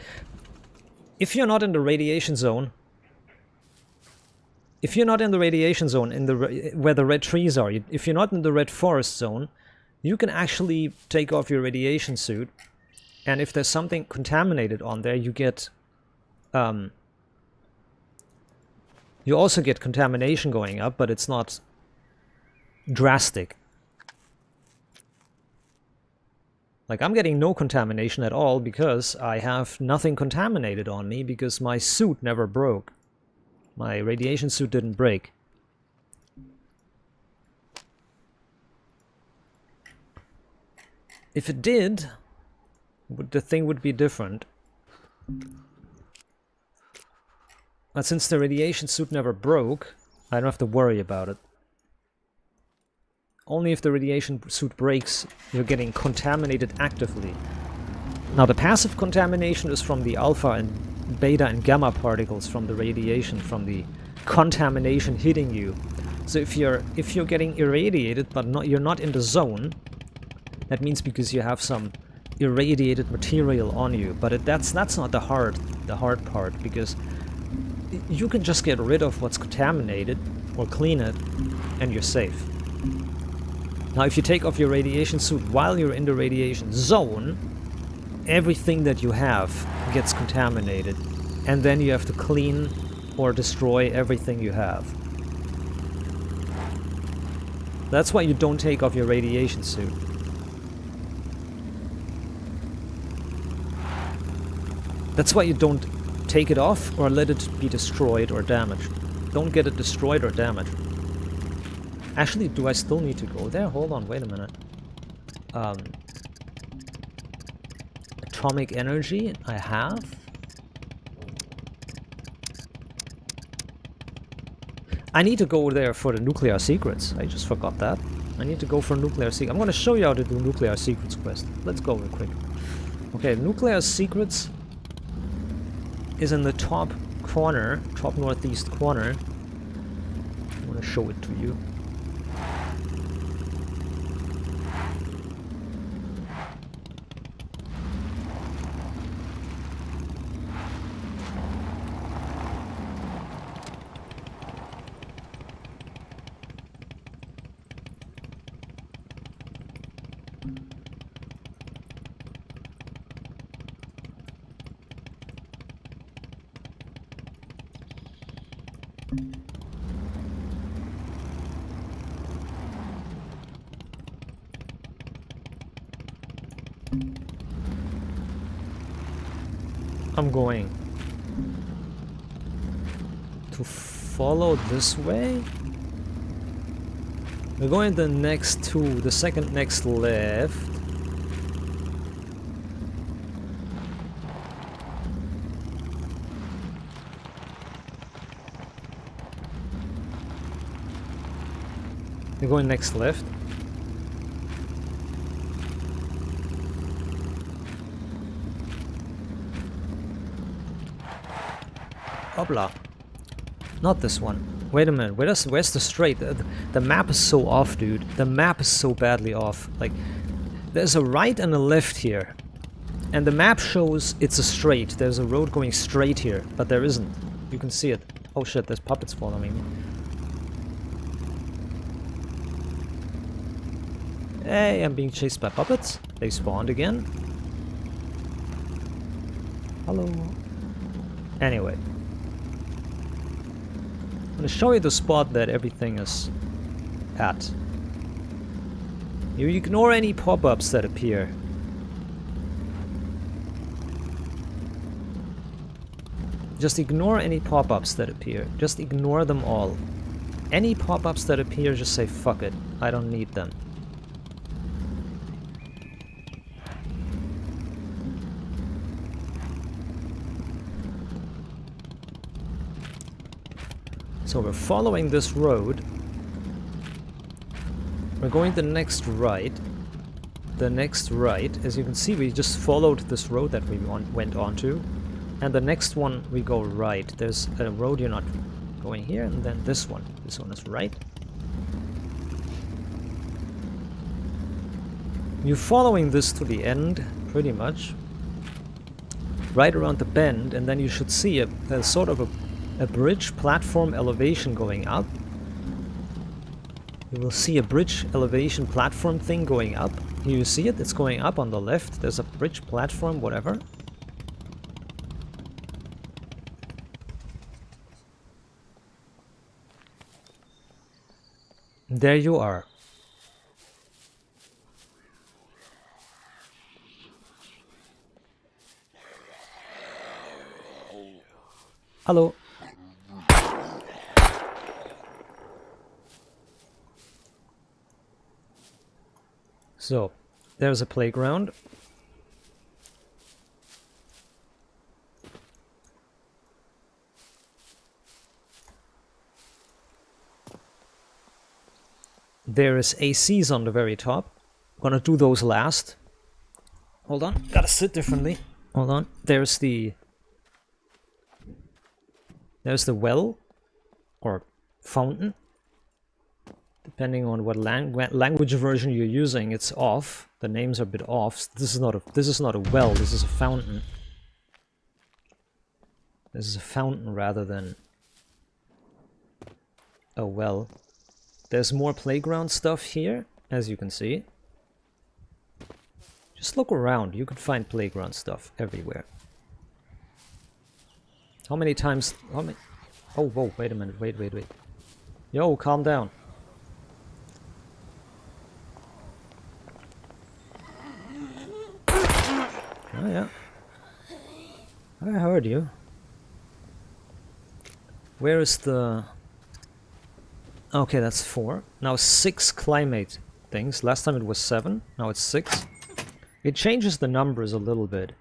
If you're not in the radiation zone... If you're not in the radiation zone, in the where the red trees are, if you're not in the red forest zone, you can actually take off your radiation suit. And if there's something contaminated on there, you get... you also get contamination going up, but it's not drastic. Like, I'm getting no contamination at all because I have nothing contaminated on me because my suit never broke. My radiation suit didn't break. If it did, the thing would be different. But since the radiation suit never broke, I don't have to worry about it. Only if the radiation suit breaks, you're getting contaminated actively. Now the passive contamination is from the alpha and beta and gamma particles from the radiation, from the contamination hitting you. So if you're getting irradiated but you're not in the zone, that means because you have some irradiated material on you. But that's not the hard part, because you can just get rid of what's contaminated or clean it and you're safe. Now if you take off your radiation suit while you're in the radiation zone, everything that you have gets contaminated, and then you have to clean or destroy everything you have. That's why you don't take off your radiation suit. That's why you don't take it off or let it be destroyed or damaged. Don't get it destroyed or damaged. Actually, do I still need to go there? Hold on, wait a minute. Atomic energy, I have. I need to go there for the nuclear secrets. I just forgot that. I need to go for nuclear secrets. I'm gonna show you how to do nuclear secrets quest. Let's go real quick. Okay, nuclear secrets is in the top corner, top northeast corner. I want to show it to you. I'm going to follow this way. We're going the second next left. We're going next left. Hopla. Not this one. Wait a minute. Where's the straight? The map is so off, dude. The map is so badly off. Like, there's a right and a left here. And the map shows it's a straight. There's a road going straight here, but there isn't. You can see it. Oh shit, there's puppets following me. Hey, I'm being chased by puppets. They spawned again. Hello. Anyway. I'm gonna show you the spot that everything is at. You ignore any pop-ups that appear. Just ignore any pop-ups that appear. Just ignore them all. Any pop-ups that appear, just say fuck it. I don't need them. So we're following this road. We're going the next right. The next right. As you can see, we just followed this road that we went onto. And the next one, we go right. There's a road you're not going here, and then this one. This one is right. You're following this to the end, pretty much. Right around the bend, and then you should see a sort of a bridge platform elevation going up. You will see a bridge elevation platform thing going up. You see it? It's going up on the left. There's a bridge platform, whatever. There you are. Hello. So, there's a playground. There is ACs on the very top. I'm gonna do those last. Hold on, gotta sit differently. Hold on. There's the well or fountain. Depending on what language version you're using, it's off. The names are a bit off. This is not a well. This is a fountain. This is a fountain rather than a well. There's more playground stuff here, as you can see. Just look around. You can find playground stuff everywhere. How many times? How many? Oh, whoa! Wait a minute! Wait! Yo, calm down. Oh yeah, I heard you. Where is the... Okay, that's 4. Now 6 climate things. Last time it was 7, now it's 6. It changes the numbers a little bit.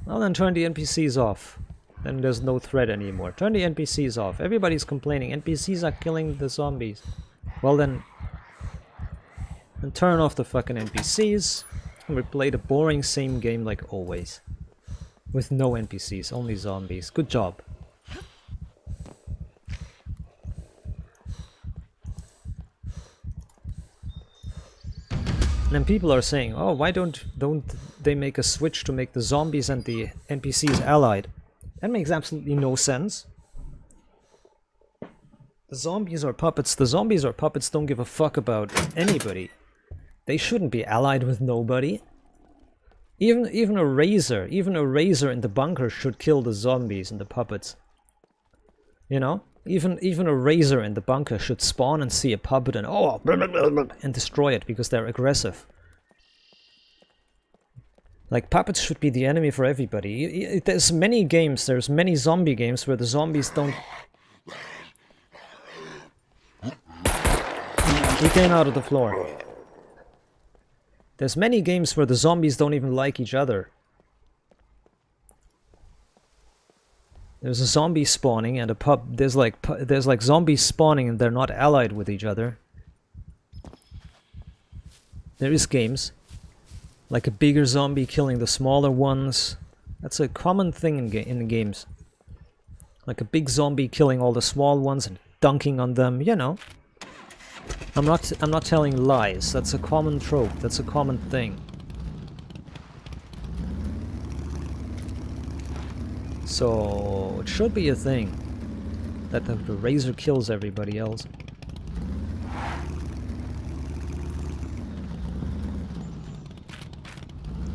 Well, then turn the NPCs off. Then there's no threat anymore. Turn the NPCs off. Everybody's complaining. NPCs are killing the zombies. Well then turn off the fucking NPCs. And we play the boring same game like always. With no NPCs, only zombies. Good job. And then people are saying, oh, why don't they make a switch to make the zombies and the NPCs allied? That makes absolutely no sense. The zombies are puppets. The zombies or puppets don't give a fuck about anybody. They shouldn't be allied with nobody. Even a razor in the bunker should kill the zombies and the puppets. You know? Even a razor in the bunker should spawn and see a puppet and and destroy it because they're aggressive. Like, puppets should be the enemy for everybody. There's many zombie games where the zombies don't... He came out of the floor. There's many games where the zombies don't even like each other. There's a zombie spawning and a there's like zombies spawning and they're not allied with each other. There is games. Like a bigger zombie killing the smaller ones. That's a common thing in games. Like a big zombie killing all the small ones and dunking on them, you know. I'm not telling lies. That's a common trope. That's a common thing. So it should be a thing that the razor kills everybody else.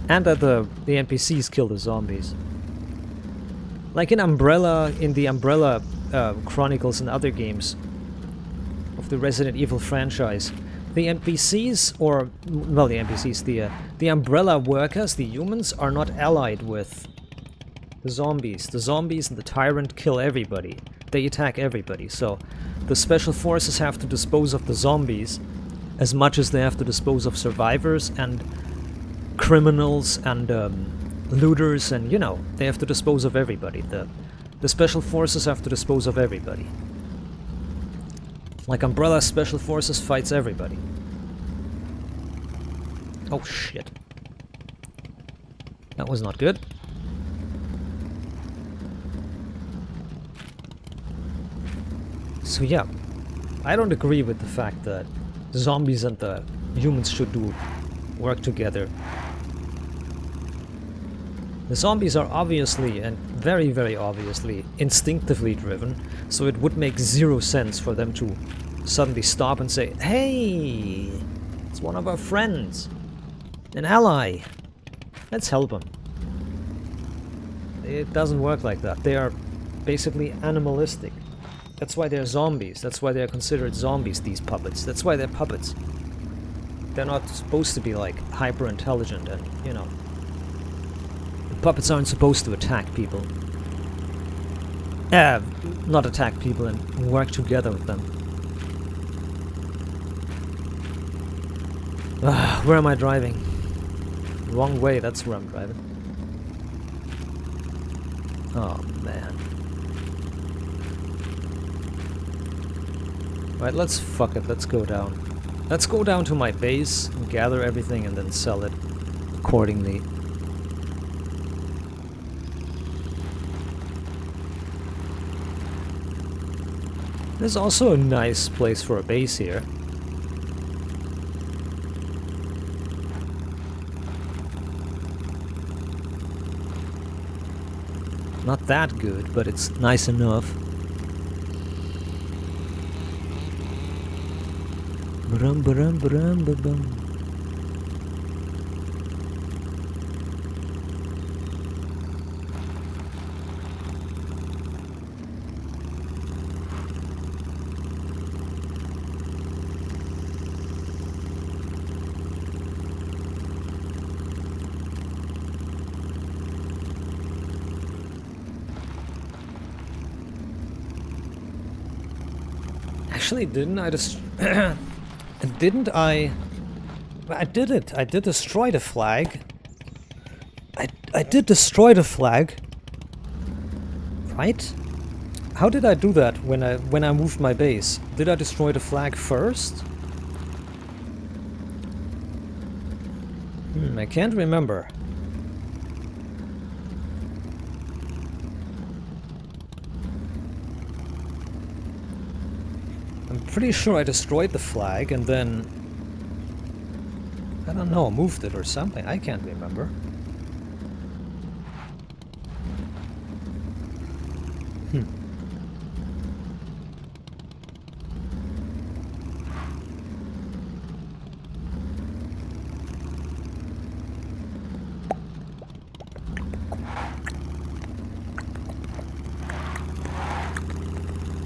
And that the NPCs kill the zombies. Like in Umbrella, in the Umbrella Chronicles and other games of the Resident Evil franchise, the NPCs, or, well, the NPCs, the Umbrella workers, the humans, are not allied with the zombies. The zombies and the Tyrant kill everybody. They attack everybody, so the Special Forces have to dispose of the zombies as much as they have to dispose of survivors and criminals and looters, and, you know, they have to dispose of everybody. The Special Forces have to dispose of everybody. Like Umbrella Special Forces fights everybody. Oh shit. That was not good. So yeah, I don't agree with the fact that the zombies and the humans should work together. The zombies are obviously, and very, very obviously, instinctively driven, so it would make zero sense for them to suddenly stop and say, "Hey, it's one of our friends, an ally, let's help him." It doesn't work like that. They are basically animalistic. That's why they're zombies. That's why they're considered zombies, these puppets. That's why they're puppets. They're not supposed to be, like, hyper-intelligent and, you know... Puppets aren't supposed to attack people. Not attack people and work together with them. Where am I driving? Wrong way, that's where I'm driving. Oh, man. Right, let's fuck it, let's go down. Let's go down to my base, and gather everything, and then sell it accordingly. There's also a nice place for a base here. Not that good, but it's nice enough. Brum, brum, brum, brum, brum. Actually, didn't I just... didn't I... I did it. I did destroy the flag. I did destroy the flag. Right? How did I do that when I moved my base? Did I destroy the flag first? I can't remember. I'm pretty sure I destroyed the flag and then... I don't know, moved it or something. I can't remember.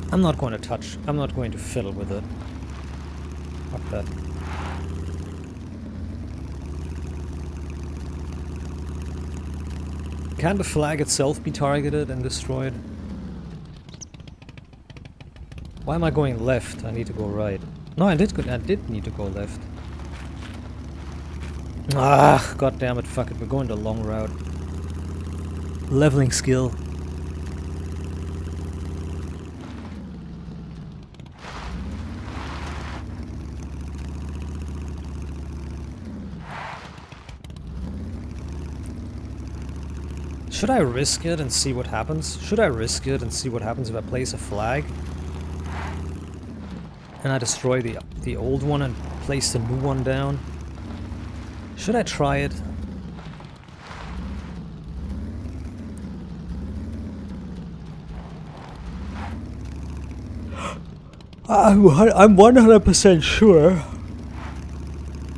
I'm not going to touch, I'm not going to fiddle with it. Fuck that. Can the flag itself be targeted and destroyed? Why am I going left? I need to go right. No, I did need to go left. Ah, god damn it, fuck it, we're going the long route. Leveling skill. Should I risk it and see what happens? Should I risk it and see what happens if I place a flag? And I destroy the old one and place the new one down? Should I try it? I'm 100% sure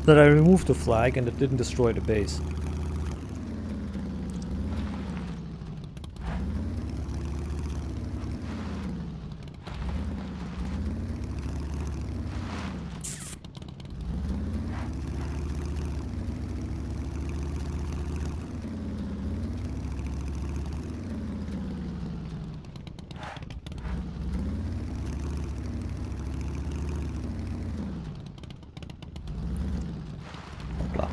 that I removed the flag and it didn't destroy the base. Blah.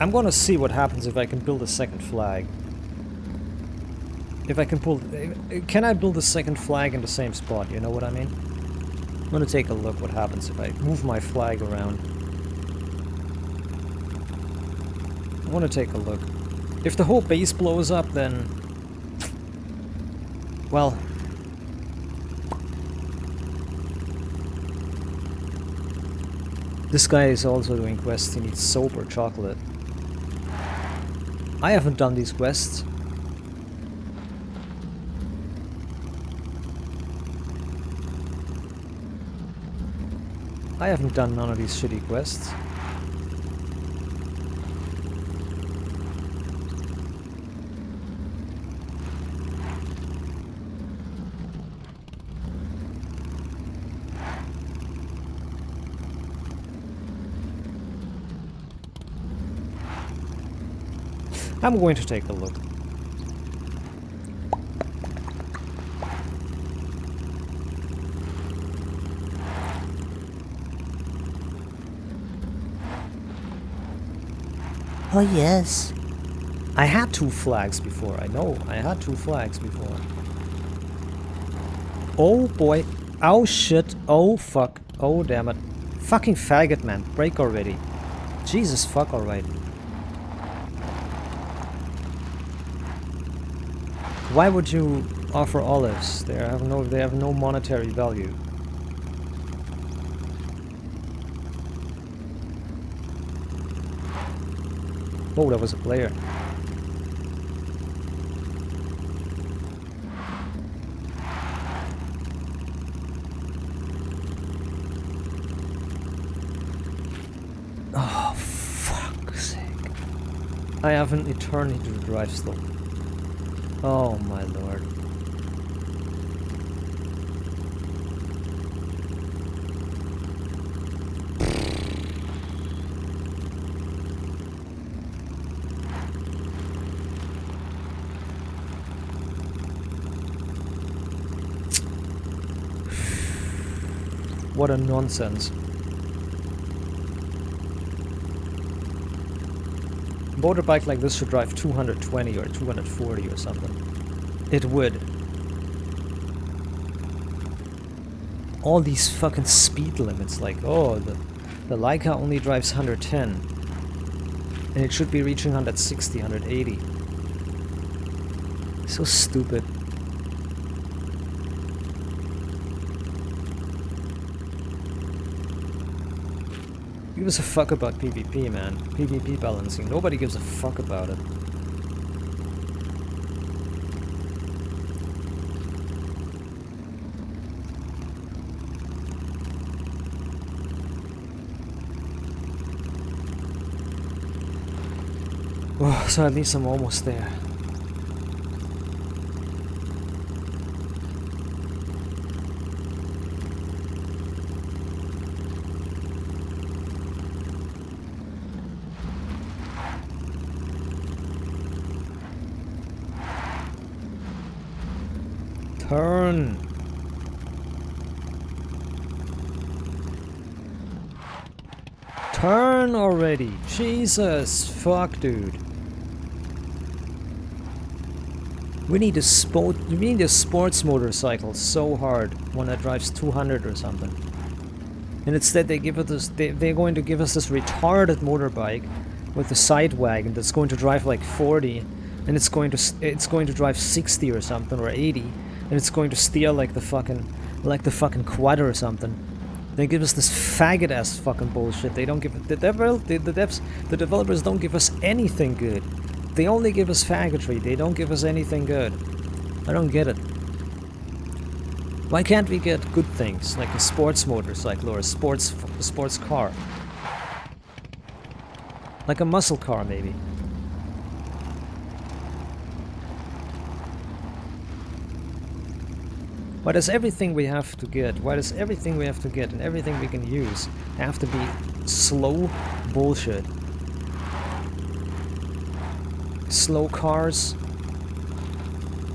I'm gonna see what happens if I can build a second flag. If I can pull... Can I build a second flag in the same spot? You know what I mean? I'm gonna take a look what happens if I move my flag around. I wanna take a look. If the whole base blows up, then... Well... This guy is also doing quests. He needs soap or chocolate. I haven't done these quests. I haven't done none of these shitty quests. I'm going to take a look. Oh yes. I had 2 flags before. I know. I had 2 flags before. Oh boy. Oh shit. Oh fuck. Oh damn it. Fucking faggot, man. Break already. Jesus fuck, alright. Why would you offer olives? They have no monetary value. Oh, that was a player. Oh, fuck's sake. I have an eternity to drive still. Oh my lord. What a nonsense. A motorbike like this should drive 220 or 240 or something. It would. All these fucking speed limits, like, oh, the Leica only drives 110. And it should be reaching 160, 180. So stupid. Who gives a fuck about PvP, man? PvP balancing. Nobody gives a fuck about it. Oh, so at least I'm almost there. Turn! Turn already! Jesus! Fuck, dude. We need a sports motorcycle so hard, one that drives 200 or something. And instead they give us they're going to give us this retarded motorbike with a side wagon that's going to drive like 40, and it's going to drive 60 or something, or 80, and it's going to steer like the fucking quad or something. They give us this faggot ass fucking bullshit. They don't give the developers don't give us anything good. They only give us faggotry. They don't give us anything good. I don't get it. Why can't we get good things like a sports motorcycle or a sports car? Like a muscle car, maybe. Why does everything we have to get, and everything we can use have to be slow bullshit? Slow cars.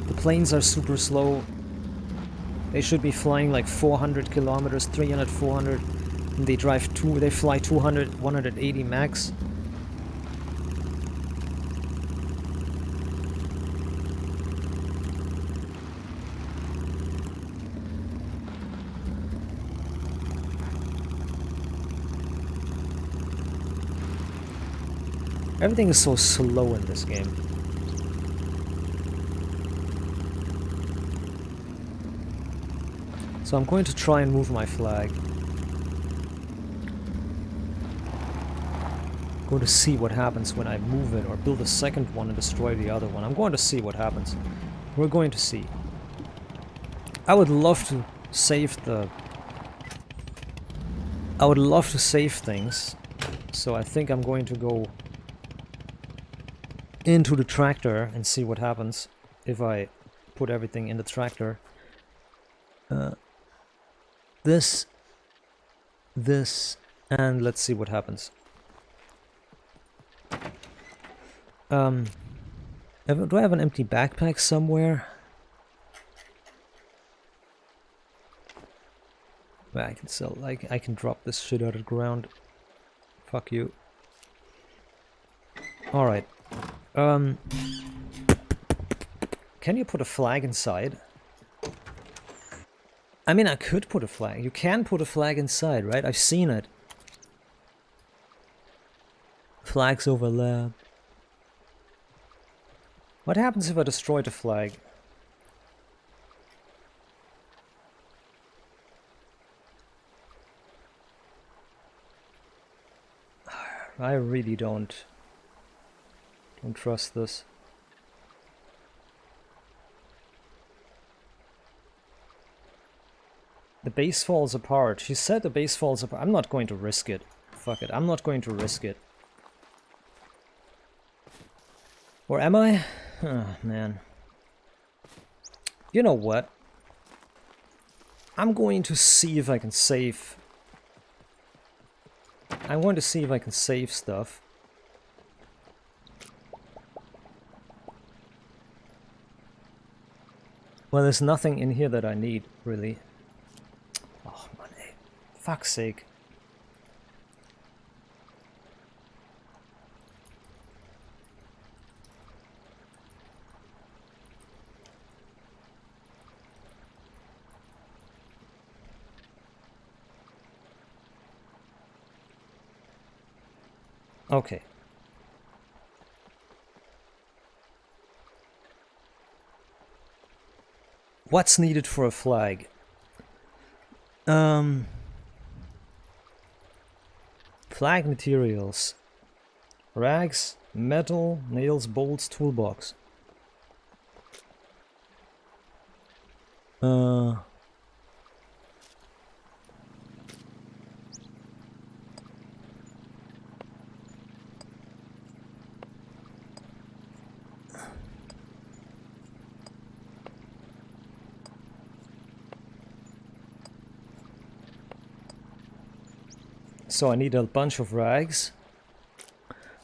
The planes are super slow. They should be flying like 400 kilometers, 300, 400. And they fly 200, 180 max. Everything is so slow in this game. So I'm going to try and move my flag. I'm going to see what happens when I move it or build a second one and destroy the other one. I'm going to see what happens. We're going to see. I would love to save things. So I think I'm going to go into the tractor and see what happens if I put everything in the tractor. This, and let's see what happens. Do I have an empty backpack somewhere? Well, I can sell, like, I can drop this shit out of the ground. Fuck you. Alright. Can you put a flag inside? I mean, I could put a flag. You can put a flag inside, right? I've seen it. Flags overlap. What happens if I destroy the flag? I really don't trust this. The base falls apart. She said the base falls apart. I'm not going to risk it. Fuck it. I'm not going to risk it. Or am I? Oh, man. You know what? I'm going to see if I can save. I'm going to see if I can save stuff. Well, there's nothing in here that I need, really. Oh, man, fuck's sake. Okay. What's needed for a flag? Flag materials. Rags, metal, nails, bolts, toolbox. So I need a bunch of rags.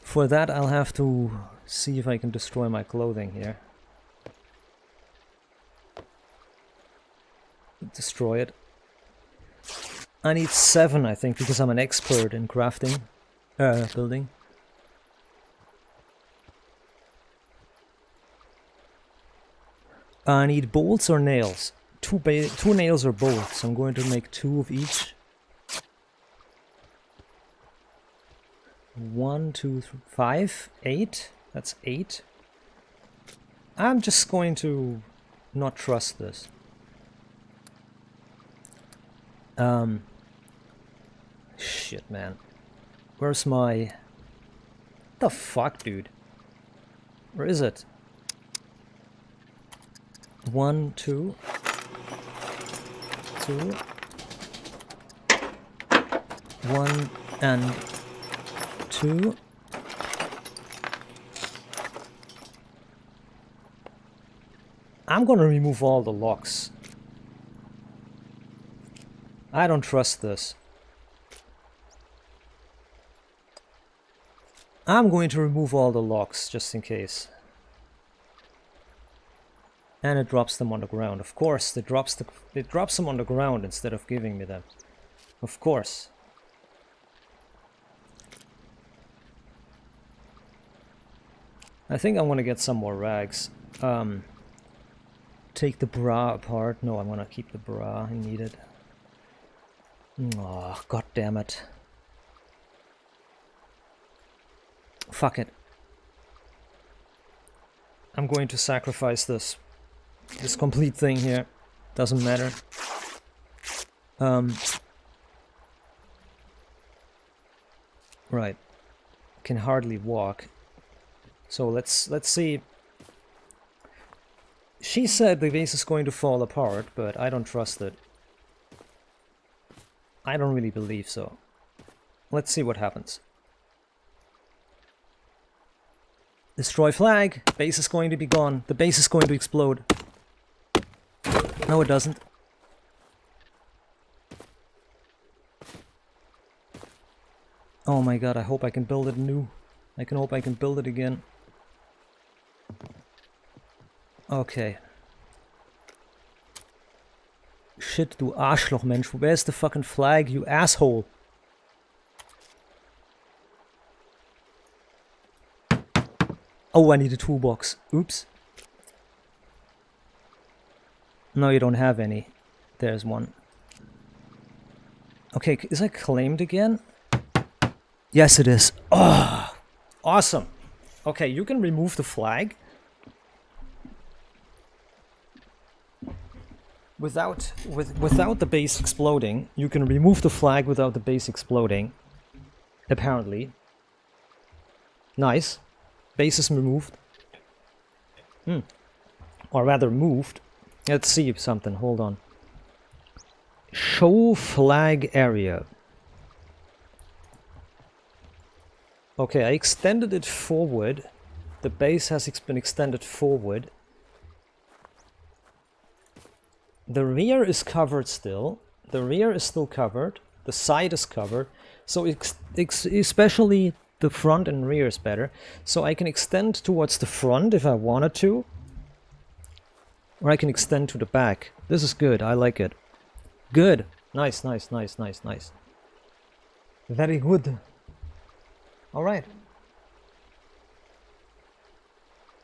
For that I'll have to see if I can destroy my clothing here. Destroy it. I need 7, I think, because I'm an expert in crafting, building. I need bolts or nails. 2 nails or bolts. I'm going to make 2 of each. 1, 2, 3, 5, 8. That's 8. I'm just going to not trust this. Shit, man. Where's my... What the fuck, dude? Where is it? 1, 2. 2. 1 and 2. I'm gonna remove all the locks. I don't trust this. I'm going to remove all the locks just in case. And it drops them on the ground. Of course, it drops them on the ground instead of giving me them. Of course. I think I want to get some more rags. Take the bra apart. No, I want to keep the bra. I need it. Oh, god damn it. Fuck it. I'm going to sacrifice this complete thing here. Doesn't matter. Right. Can hardly walk. So let's see. She said the base is going to fall apart, but I don't trust it. I don't really believe so. Let's see what happens. Destroy flag. Base is going to be gone. The base is going to explode. No, it doesn't. Oh my god, I hope I can build it new. I can hope I can build it again. Okay. Shit, du Arschloch, Mensch. Where's the fucking flag, you asshole? Oh, I need a toolbox. Oops. No, you don't have any. There's one. Okay, is it claimed again? Yes, it is. Oh, awesome. Okay, you can remove the flag. Without the base exploding. You can remove the flag without the base exploding. Apparently. Nice. Base is removed. Or rather moved. Let's see something. Hold on. Show flag area. Okay, I extended it forward. The base has been extended forward. The rear is covered still. The rear is still covered. The side is covered. So especially the front and rear is better. So I can extend towards the front if I wanted to. Or I can extend to the back. This is good. I like it. Good. Nice, nice, nice, nice, nice. Very good. Alright.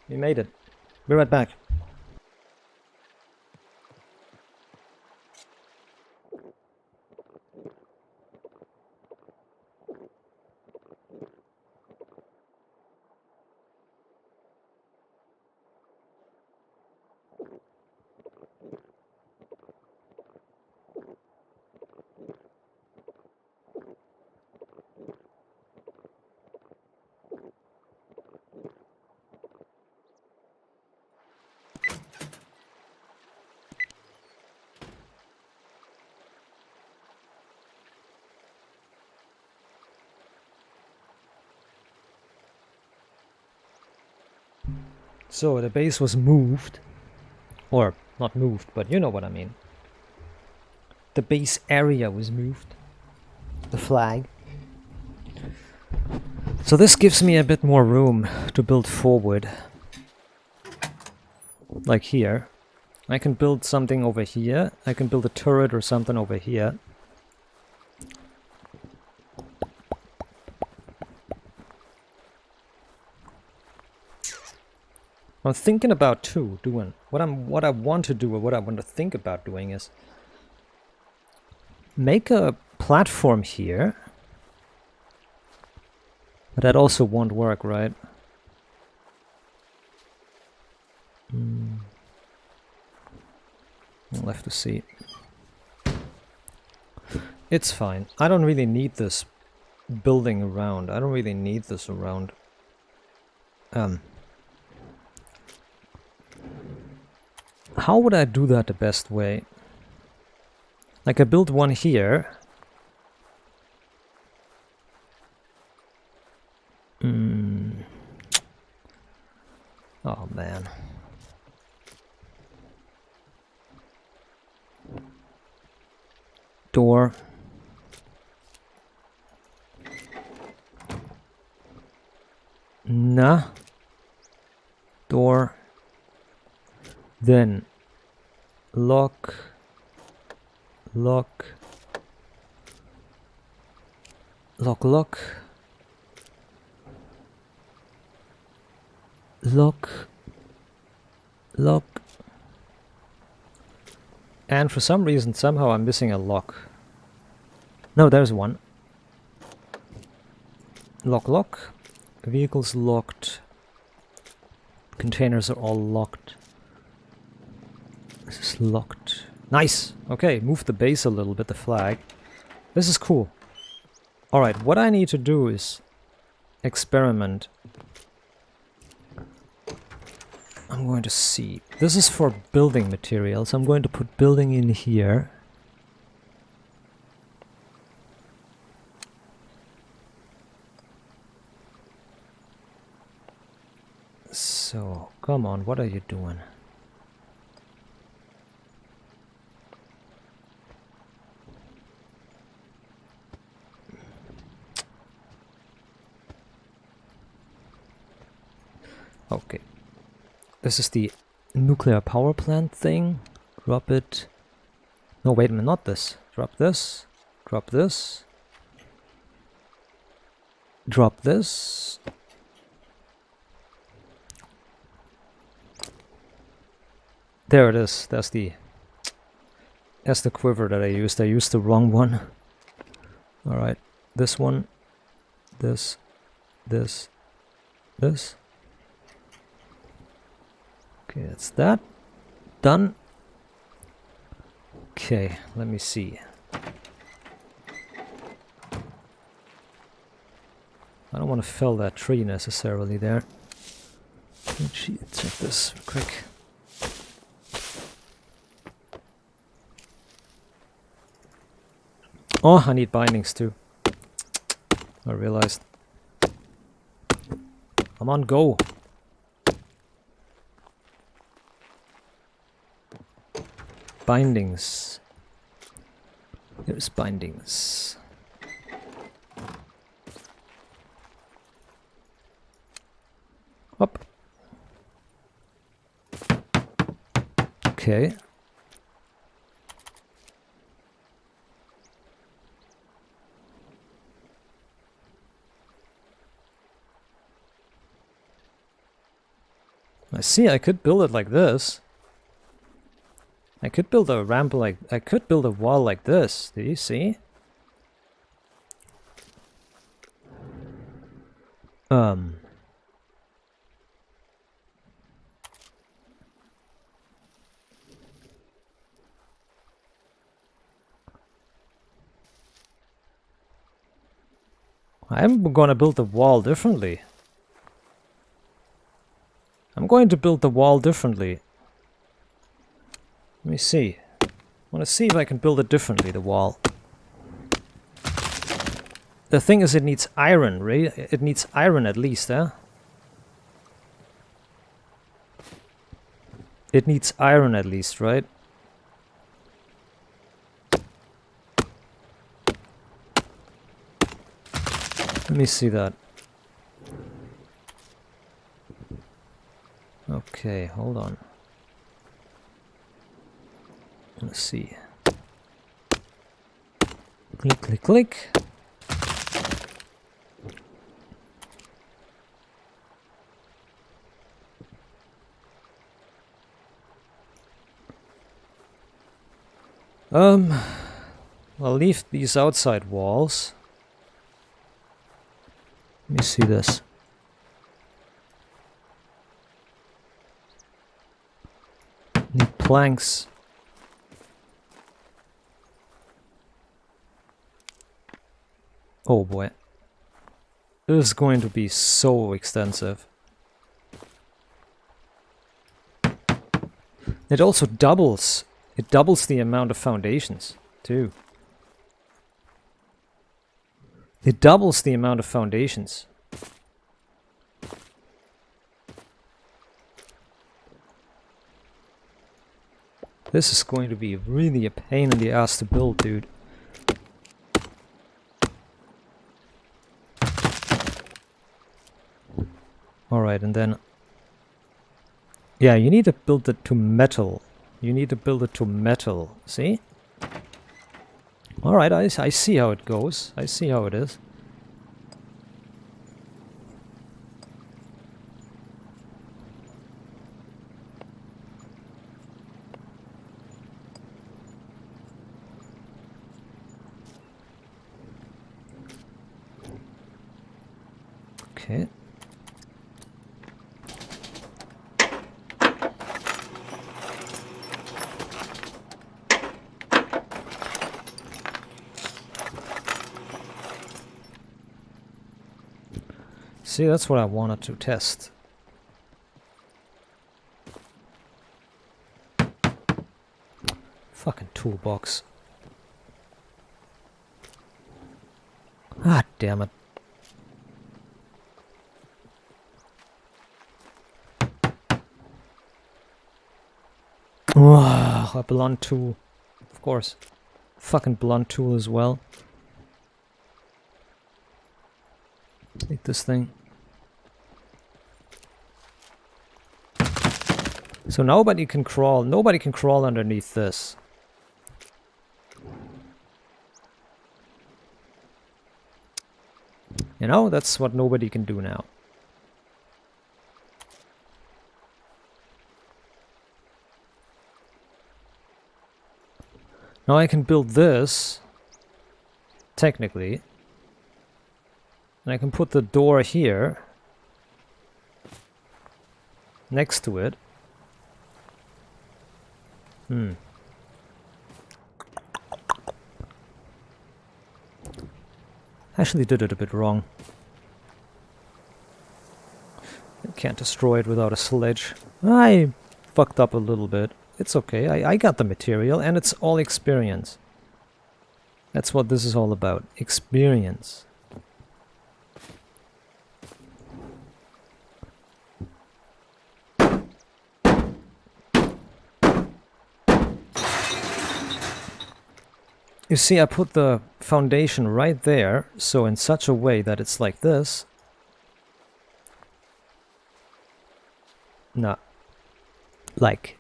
We made it. Be right back. So the base was moved, or not moved, but you know what I mean. The base area was moved, the flag. So this gives me a bit more room to build forward. Like here. I can build something over here. I can build a turret or something over here. I'm thinking about doing what I want to do, or what I want to think about doing is make a platform here But that also won't work, right? We'll have to see. It's fine. I don't really need this building around. I don't really need this around. How would I do that the best way? Like I built one here. Oh man. Door. Nah. Door. Then lock. Lock. Lock, lock. Lock. Lock. And for some reason, somehow I'm missing a lock. No, there's one. Lock, lock. Vehicles locked. Containers are all locked. This is locked. Nice! Okay, move the base a little bit, the flag. This is cool. Alright, what I need to do is experiment. I'm going to see. This is for building materials. I'm going to put building in here. So, come on, what are you doing? Okay. This is the nuclear power plant thing. Drop it. No, wait a minute, not this. Drop this. Drop this. Drop this. There it is. That's the quiver that I used. I used the wrong one. Alright. This one. This. This. This. Okay, that's that. Done. Okay, let me see. I don't want to fell that tree necessarily there. Let's check this quick. Oh, I need bindings too. I realized. Come on, go. Bindings. Here's bindings. Up. Okay. I see, I could build it like this. I could build a ramp like... I could build a wall like this. Do you see? I'm gonna build the wall differently. I'm going to build the wall differently. Let me see. I want to see if I can build it differently, the wall. The thing is, it needs iron, right? It needs iron at least, huh? It needs iron at least, right? Let me see that. Okay, hold on. Let's see. Click, click, click. I'll leave these outside walls. Let me see this. Need planks. Oh boy. This is going to be so extensive. It also doubles. It doubles the amount of foundations, too. It doubles the amount of foundations. This is going to be really a pain in the ass to build, dude. Alright, and then... yeah, you need to build it to metal. You need to build it to metal, see? Alright, I see how it goes. I see how it is. Okay. See, that's what I wanted to test. Fucking toolbox. Ah, damn it. Oh, a blunt tool. Of course. Fucking blunt tool as well. Take this thing. So nobody can crawl underneath this. You know, that's what nobody can do now. Now I can build this, technically, and I can put the door here, next to it. Actually did it a bit wrong. I can't destroy it without a sledge. I fucked up a little bit. It's okay, I got the material, and it's all experience. That's what this is all about. Experience. You see, I put the foundation right there, so in such a way that it's like this. Not like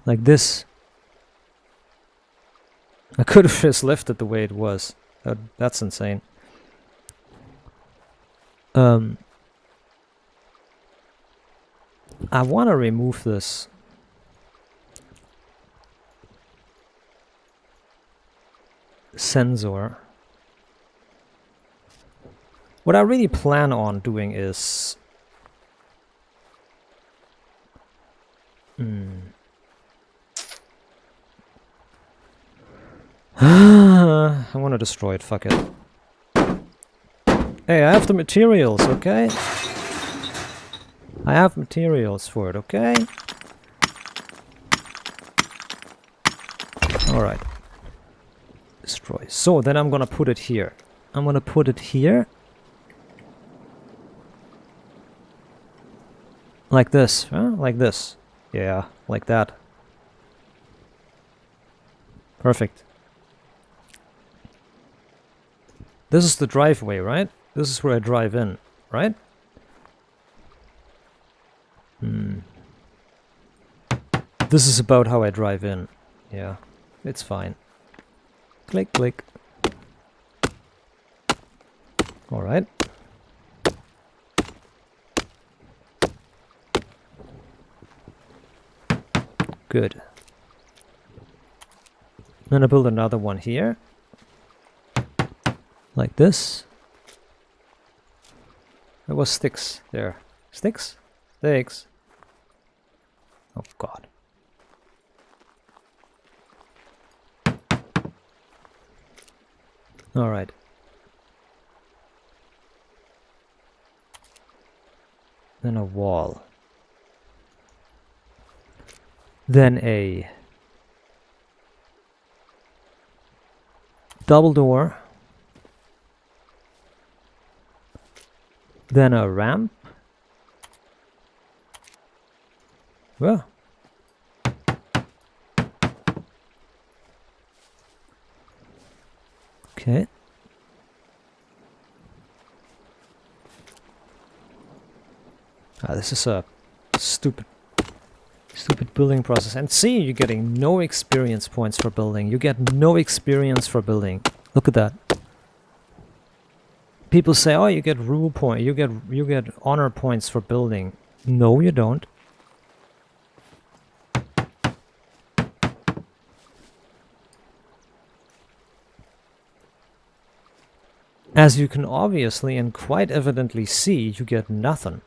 like this. I could have just left it the way it was. That's insane. I want to remove this sensor. What I really plan on doing is I want to destroy it, fuck it. Hey, I have the materials, okay? I have materials for it, okay? Alright. Destroy. So, then I'm gonna put it here. I'm gonna put it here. Like this, huh? Like this. Yeah, like that. Perfect. This is the driveway, right? This is where I drive in, right? This is about how I drive in. Yeah, it's fine. Click, click. Alright. Good. Then I build another one here. Like this. There was sticks there. Sticks? Sticks. Oh god. Alright. Then a wall. Then a double door. Then a ramp. Well. Okay. This is a stupid building process. And see, you're getting no experience points for building. You get no experience for building. Look at that. People say, "Oh, you get rule point. You get honor points for building." No, you don't. As you can obviously and quite evidently see, you get nothing.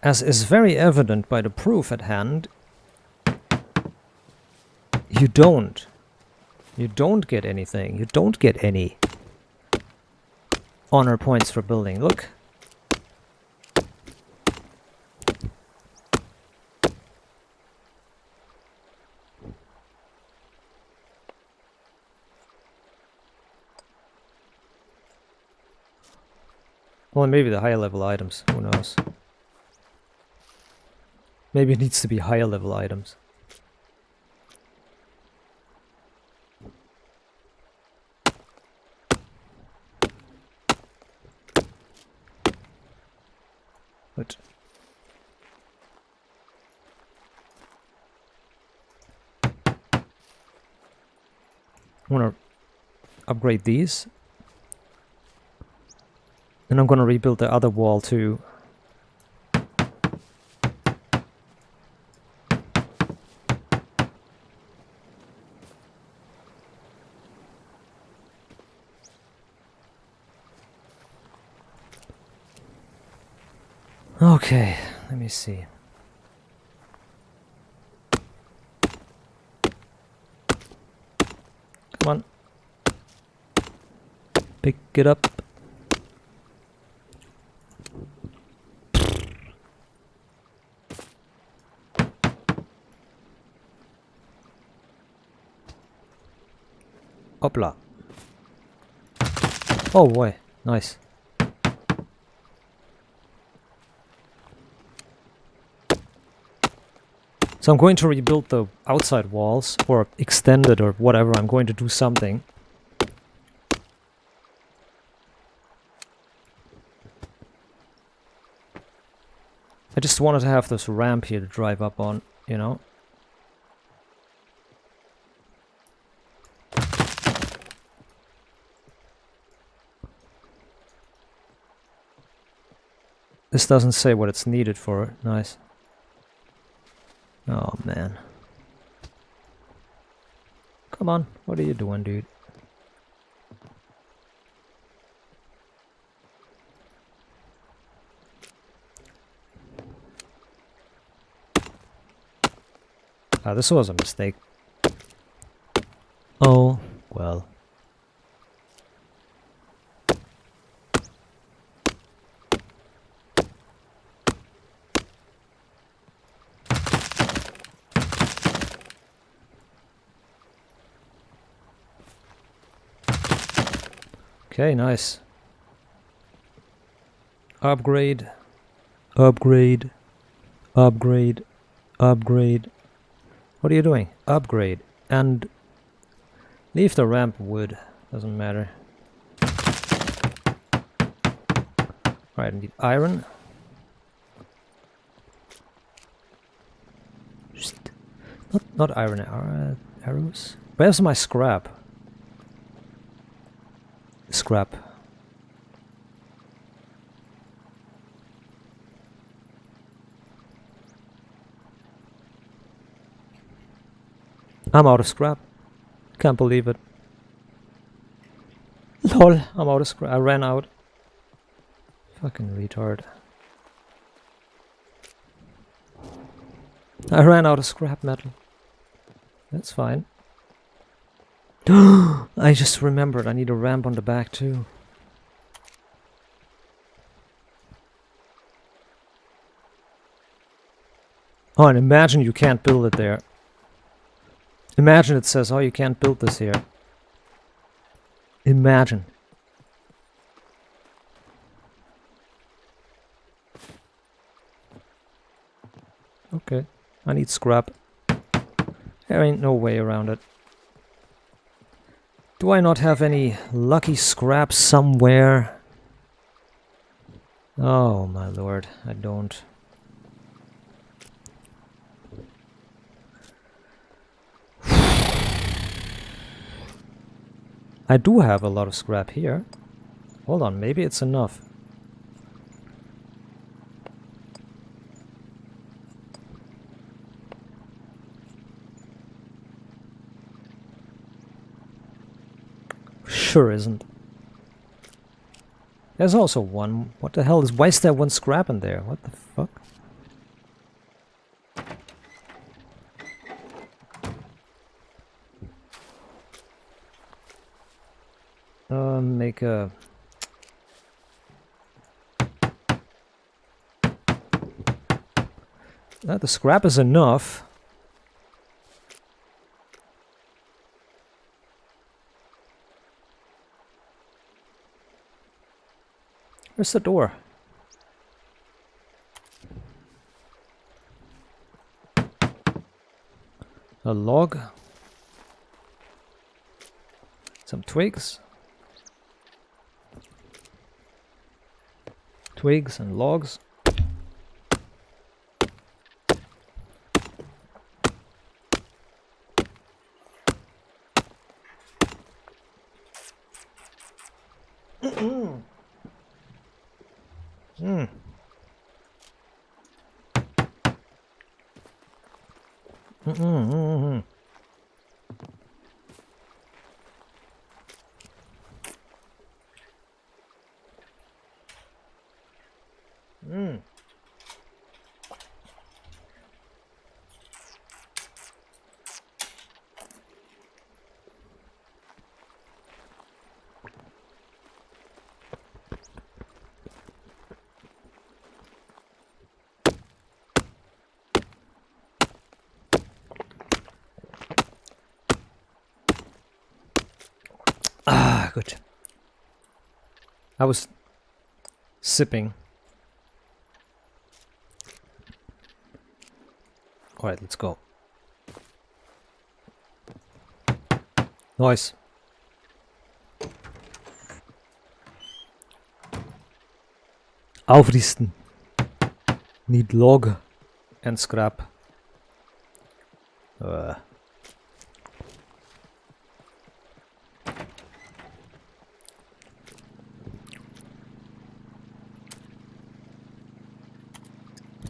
As is very evident by the proof at hand, you don't. You don't get anything. You don't get any honor points for building. Look. Well, maybe the higher level items. Who knows? Maybe it needs to be higher level items. But I want to upgrade these. And I'm going to rebuild the other wall too. Okay, let me see. Come on. Pick it up. Hopla. Oh boy, nice. So I'm going to rebuild the outside walls, or extend it, or whatever. I'm going to do something. I just wanted to have this ramp here to drive up on, you know? This doesn't say what it's needed for. Nice. Oh, man. Come on, what are you doing, dude? Ah, this was a mistake. Oh, well. Okay, nice. Upgrade. Upgrade. Upgrade. Upgrade. What are you doing? Upgrade. And leave the ramp wood. Doesn't matter. Alright, I need iron. Not iron, arrows. Where's my scrap? Scrap. I'm out of scrap. Can't believe it. Lol, I'm out of scrap. I ran out. Fucking retard. I ran out of scrap metal. That's fine. I just remembered I need a ramp on the back too. Oh, and imagine you can't build it there. Imagine it says, oh, you can't build this here. Imagine. Okay, I need scrap. There ain't no way around it. Do I not have any lucky scrap somewhere? Oh my lord, I don't. I do have a lot of scrap here. Hold on, maybe it's enough. Sure isn't. There's also one. What the hell is... Why is there one scrap in there? What the fuck? Make a... the scrap is enough. Where's the door? A log. Some twigs. Twigs and logs. Ah, good. I was sipping. Alright, let's go. Nice. Aufrüsten. Need log and scrap.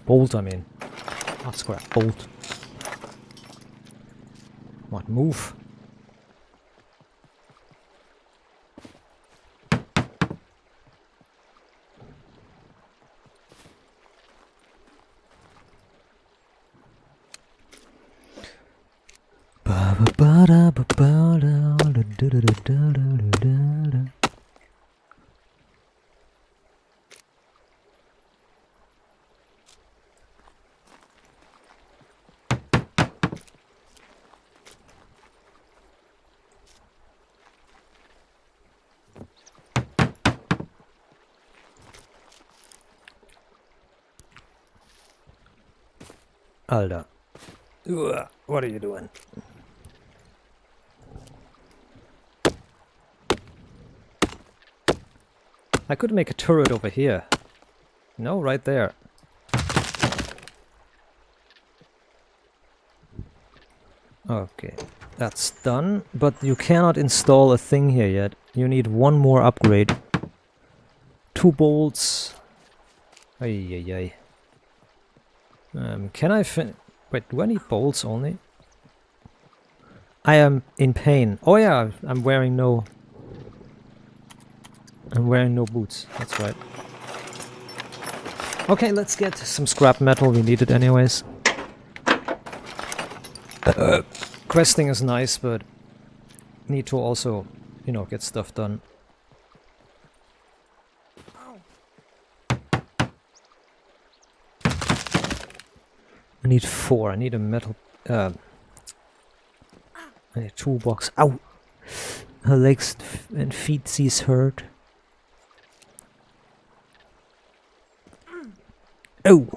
Bolt, I mean. Not scrap, bolt. What, move? Alter. What are you doing? I could make a turret over here. No, right there. Okay, that's done. But you cannot install a thing here yet. You need one more upgrade. 2 bolts. Ay, ay, ay. Can I wait, do I need bolts only? I am in pain. Oh yeah, I'm wearing no boots. That's right. Okay, let's get some scrap metal. We need it anyways. Questing is nice, but need to also, you know, get stuff done. I need 4. I need a metal... I need a toolbox. Ow! Her legs and feet sees hurt. Oh!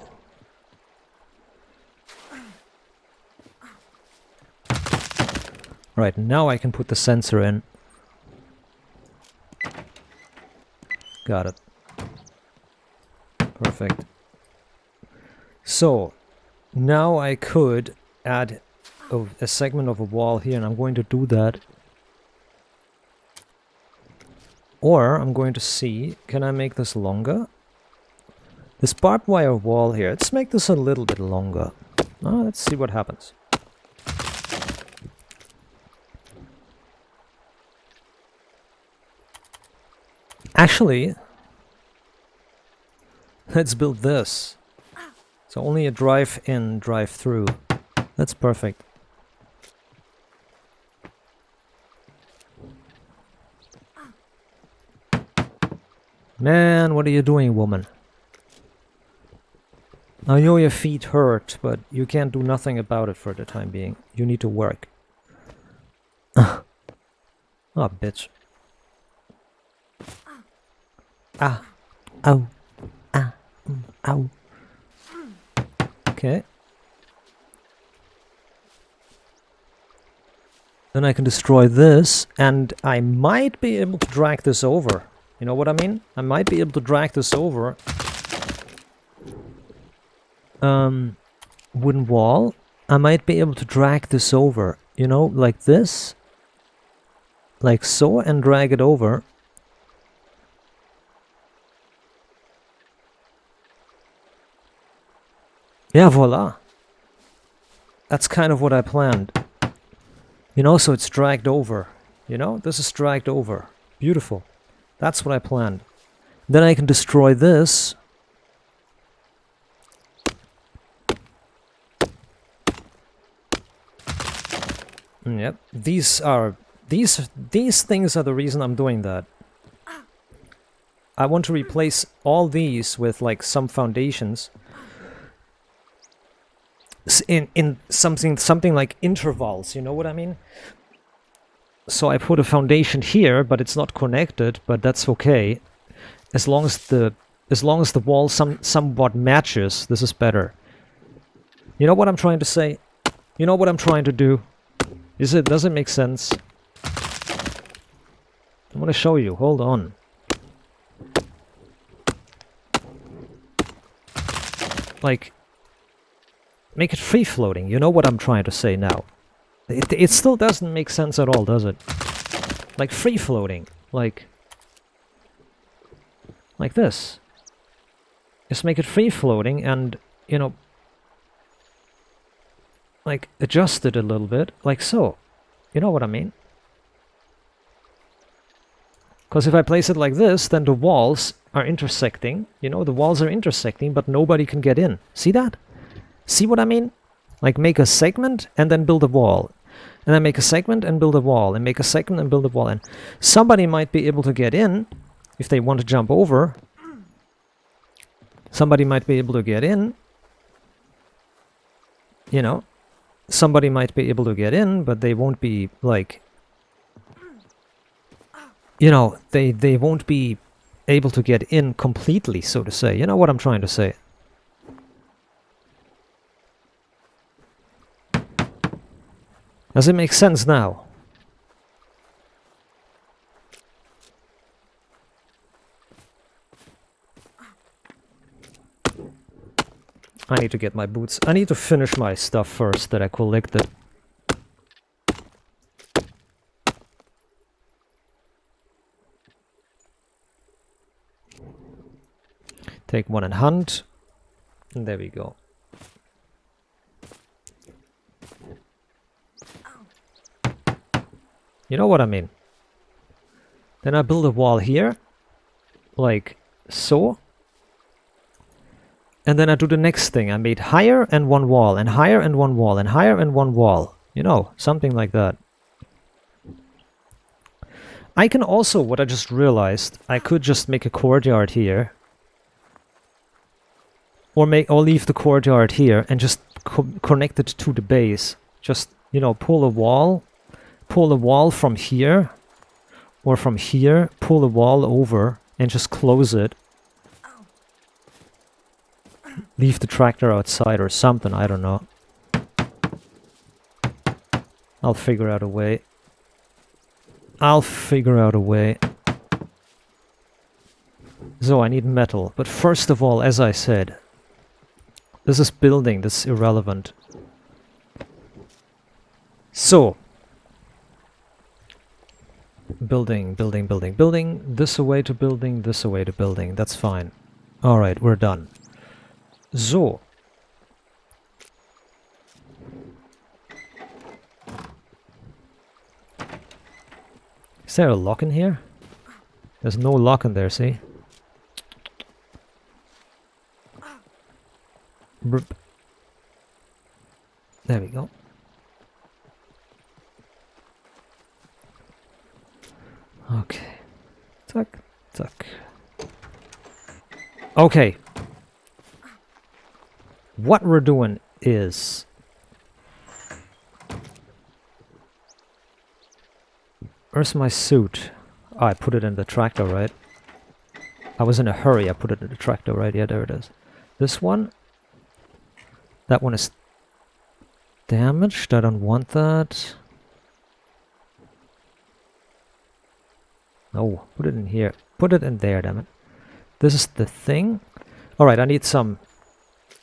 Right, now I can put the sensor in. Got it. Perfect. So, now I could add a segment of a wall here, and I'm going to do that. Or I'm going to see, can I make this longer? This barbed wire wall here, let's make this a little bit longer. Let's see what happens. Actually, let's build this. So only a drive-in, drive-through. That's perfect. Man, what are you doing, woman? I know your feet hurt, but you can't do nothing about it for the time being. You need to work. Oh, bitch. Ah. Ow. Ah. Ow. Okay. Then I can destroy this, and I might be able to drag this over. You know what I mean? I might be able to drag this over. Wooden wall. I might be able to drag this over. You know, like this. Like so, and drag it over. Yeah, voila. That's kind of what I planned. You know, so it's dragged over. You know, this is dragged over. Beautiful. That's what I planned. Then I can destroy this. Yep. These things are the reason I'm doing that. I want to replace all these with like some foundations. In something like intervals, you know what I mean? So I put a foundation here, but it's not connected, but that's okay. As long as the wall somewhat matches, this is better. You know what I'm trying to say? You know what I'm trying to do? Does it make sense? I want to show you. Hold on. Like, make it free-floating. You know what I'm trying to say now. It still doesn't make sense at all, does it? Like free-floating. Like this. Just make it free-floating and, you know, like adjust it a little bit. Like so. You know what I mean? Because if I place it like this, then the walls are intersecting. You know, the walls are intersecting, but nobody can get in. See that? See what I mean? Like make a segment and then build a wall. And then make a segment and build a wall. And make a segment and build a wall. And somebody might be able to get in if they want to jump over. Somebody might be able to get in. You know. Somebody might be able to get in, but they won't be like... You know, they won't be able to get in completely, so to say. You know what I'm trying to say? Does it make sense now? I need to get my boots. I need to finish my stuff first that I collected. Take one and hunt. And there we go. You know what I mean? Then I build a wall here, like so. And then I do the next thing. I made higher and one wall, and higher and one wall, and higher and one wall. You know, something like that. I can also, what I just realized, I could just make a courtyard here. Or leave the courtyard here and just connect it to the base. Just, you know, pull a wall from here. Or from here, pull the wall over and just close it. Leave the tractor outside or something, I don't know. I'll figure out a way. So I need metal. But first of all, as I said, this is building, this is irrelevant. So, building, this away to building, this away to building, that's fine. Alright, we're done. So. Is there a lock in here? There's no lock in there, see? Burp. There we go. Okay. Tuck, tuck. Okay. What we're doing is... Where's my suit? Oh, I put it in the tractor, right? I was in a hurry, I put it in the tractor, right? Yeah, there it is. This one. That one is damaged, I don't want that. No, put it in here. Put it in there, damn it. This is the thing. Alright, I need some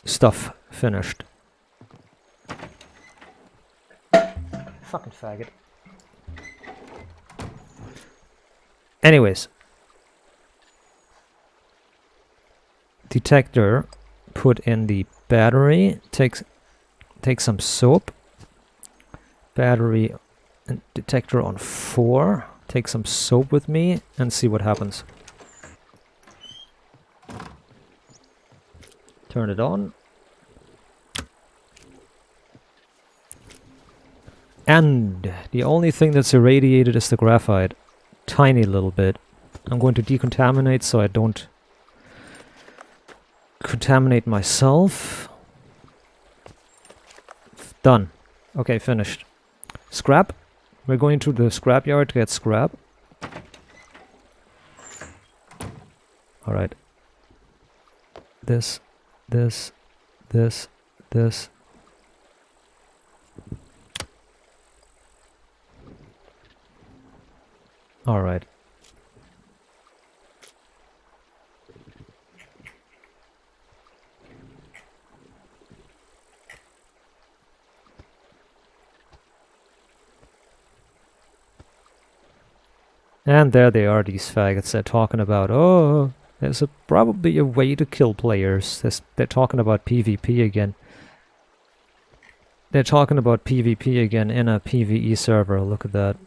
stuff finished. Fucking faggot. Anyways. Detector. Put in the battery. Take some soap. Battery and detector on 4. Take some soap with me and see what happens. Turn it on. And the only thing that's irradiated is the graphite. Tiny little bit. I'm going to decontaminate so I don't contaminate myself. Done. Okay, finished. Scrap. We're going to the scrapyard to get scrap. Alright. This. Alright. And there they are, these faggots. They're talking about, oh, there's probably a way to kill players. They're talking about PvP again. They're talking about PvP again in a PvE server. Look at that.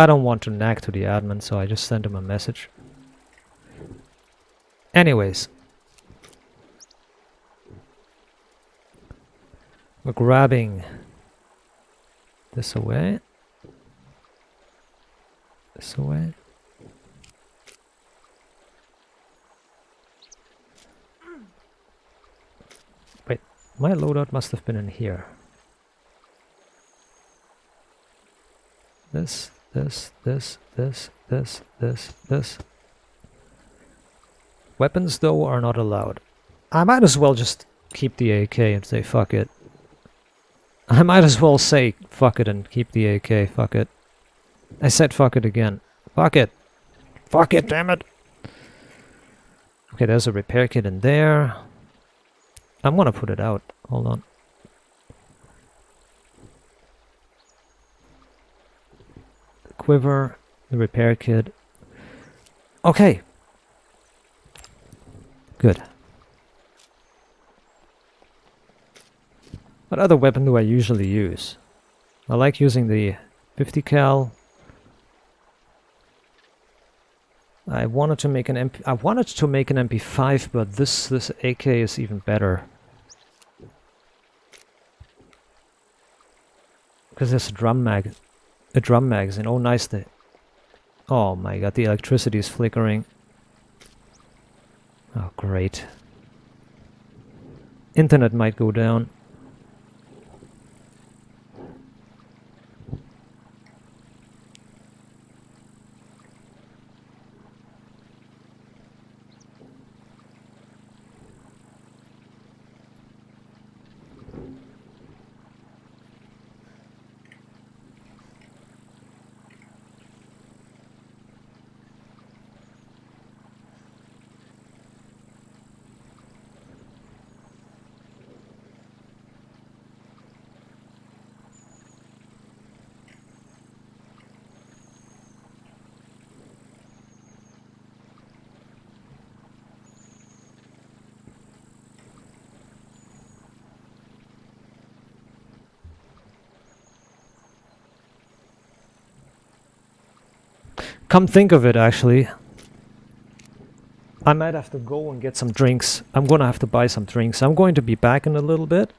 I don't want to nag to the admin, so I just sent him a message. Anyways. We're grabbing this away. This away. Wait, my loadout must have been in here. This. Weapons, though, are not allowed. I might as well just keep the AK and say fuck it. I might as well say fuck it and keep the AK, fuck it. I said fuck it again. Fuck it! Fuck it, damn it! Okay, there's a repair kit in there. I'm gonna put it out. Hold on. The quiver, the repair kit. Okay. Good. What other weapon do I usually use? I like using the 50 cal. I wanted to make an MP5, but this AK is even better. Because there's a drum magazine. Oh, nice. Oh my god, the electricity is flickering. Oh, great. Internet might go down. Come think of it, actually, I might have to go and get some drinks. I'm gonna have to buy some drinks. I'm going to be back in a little bit.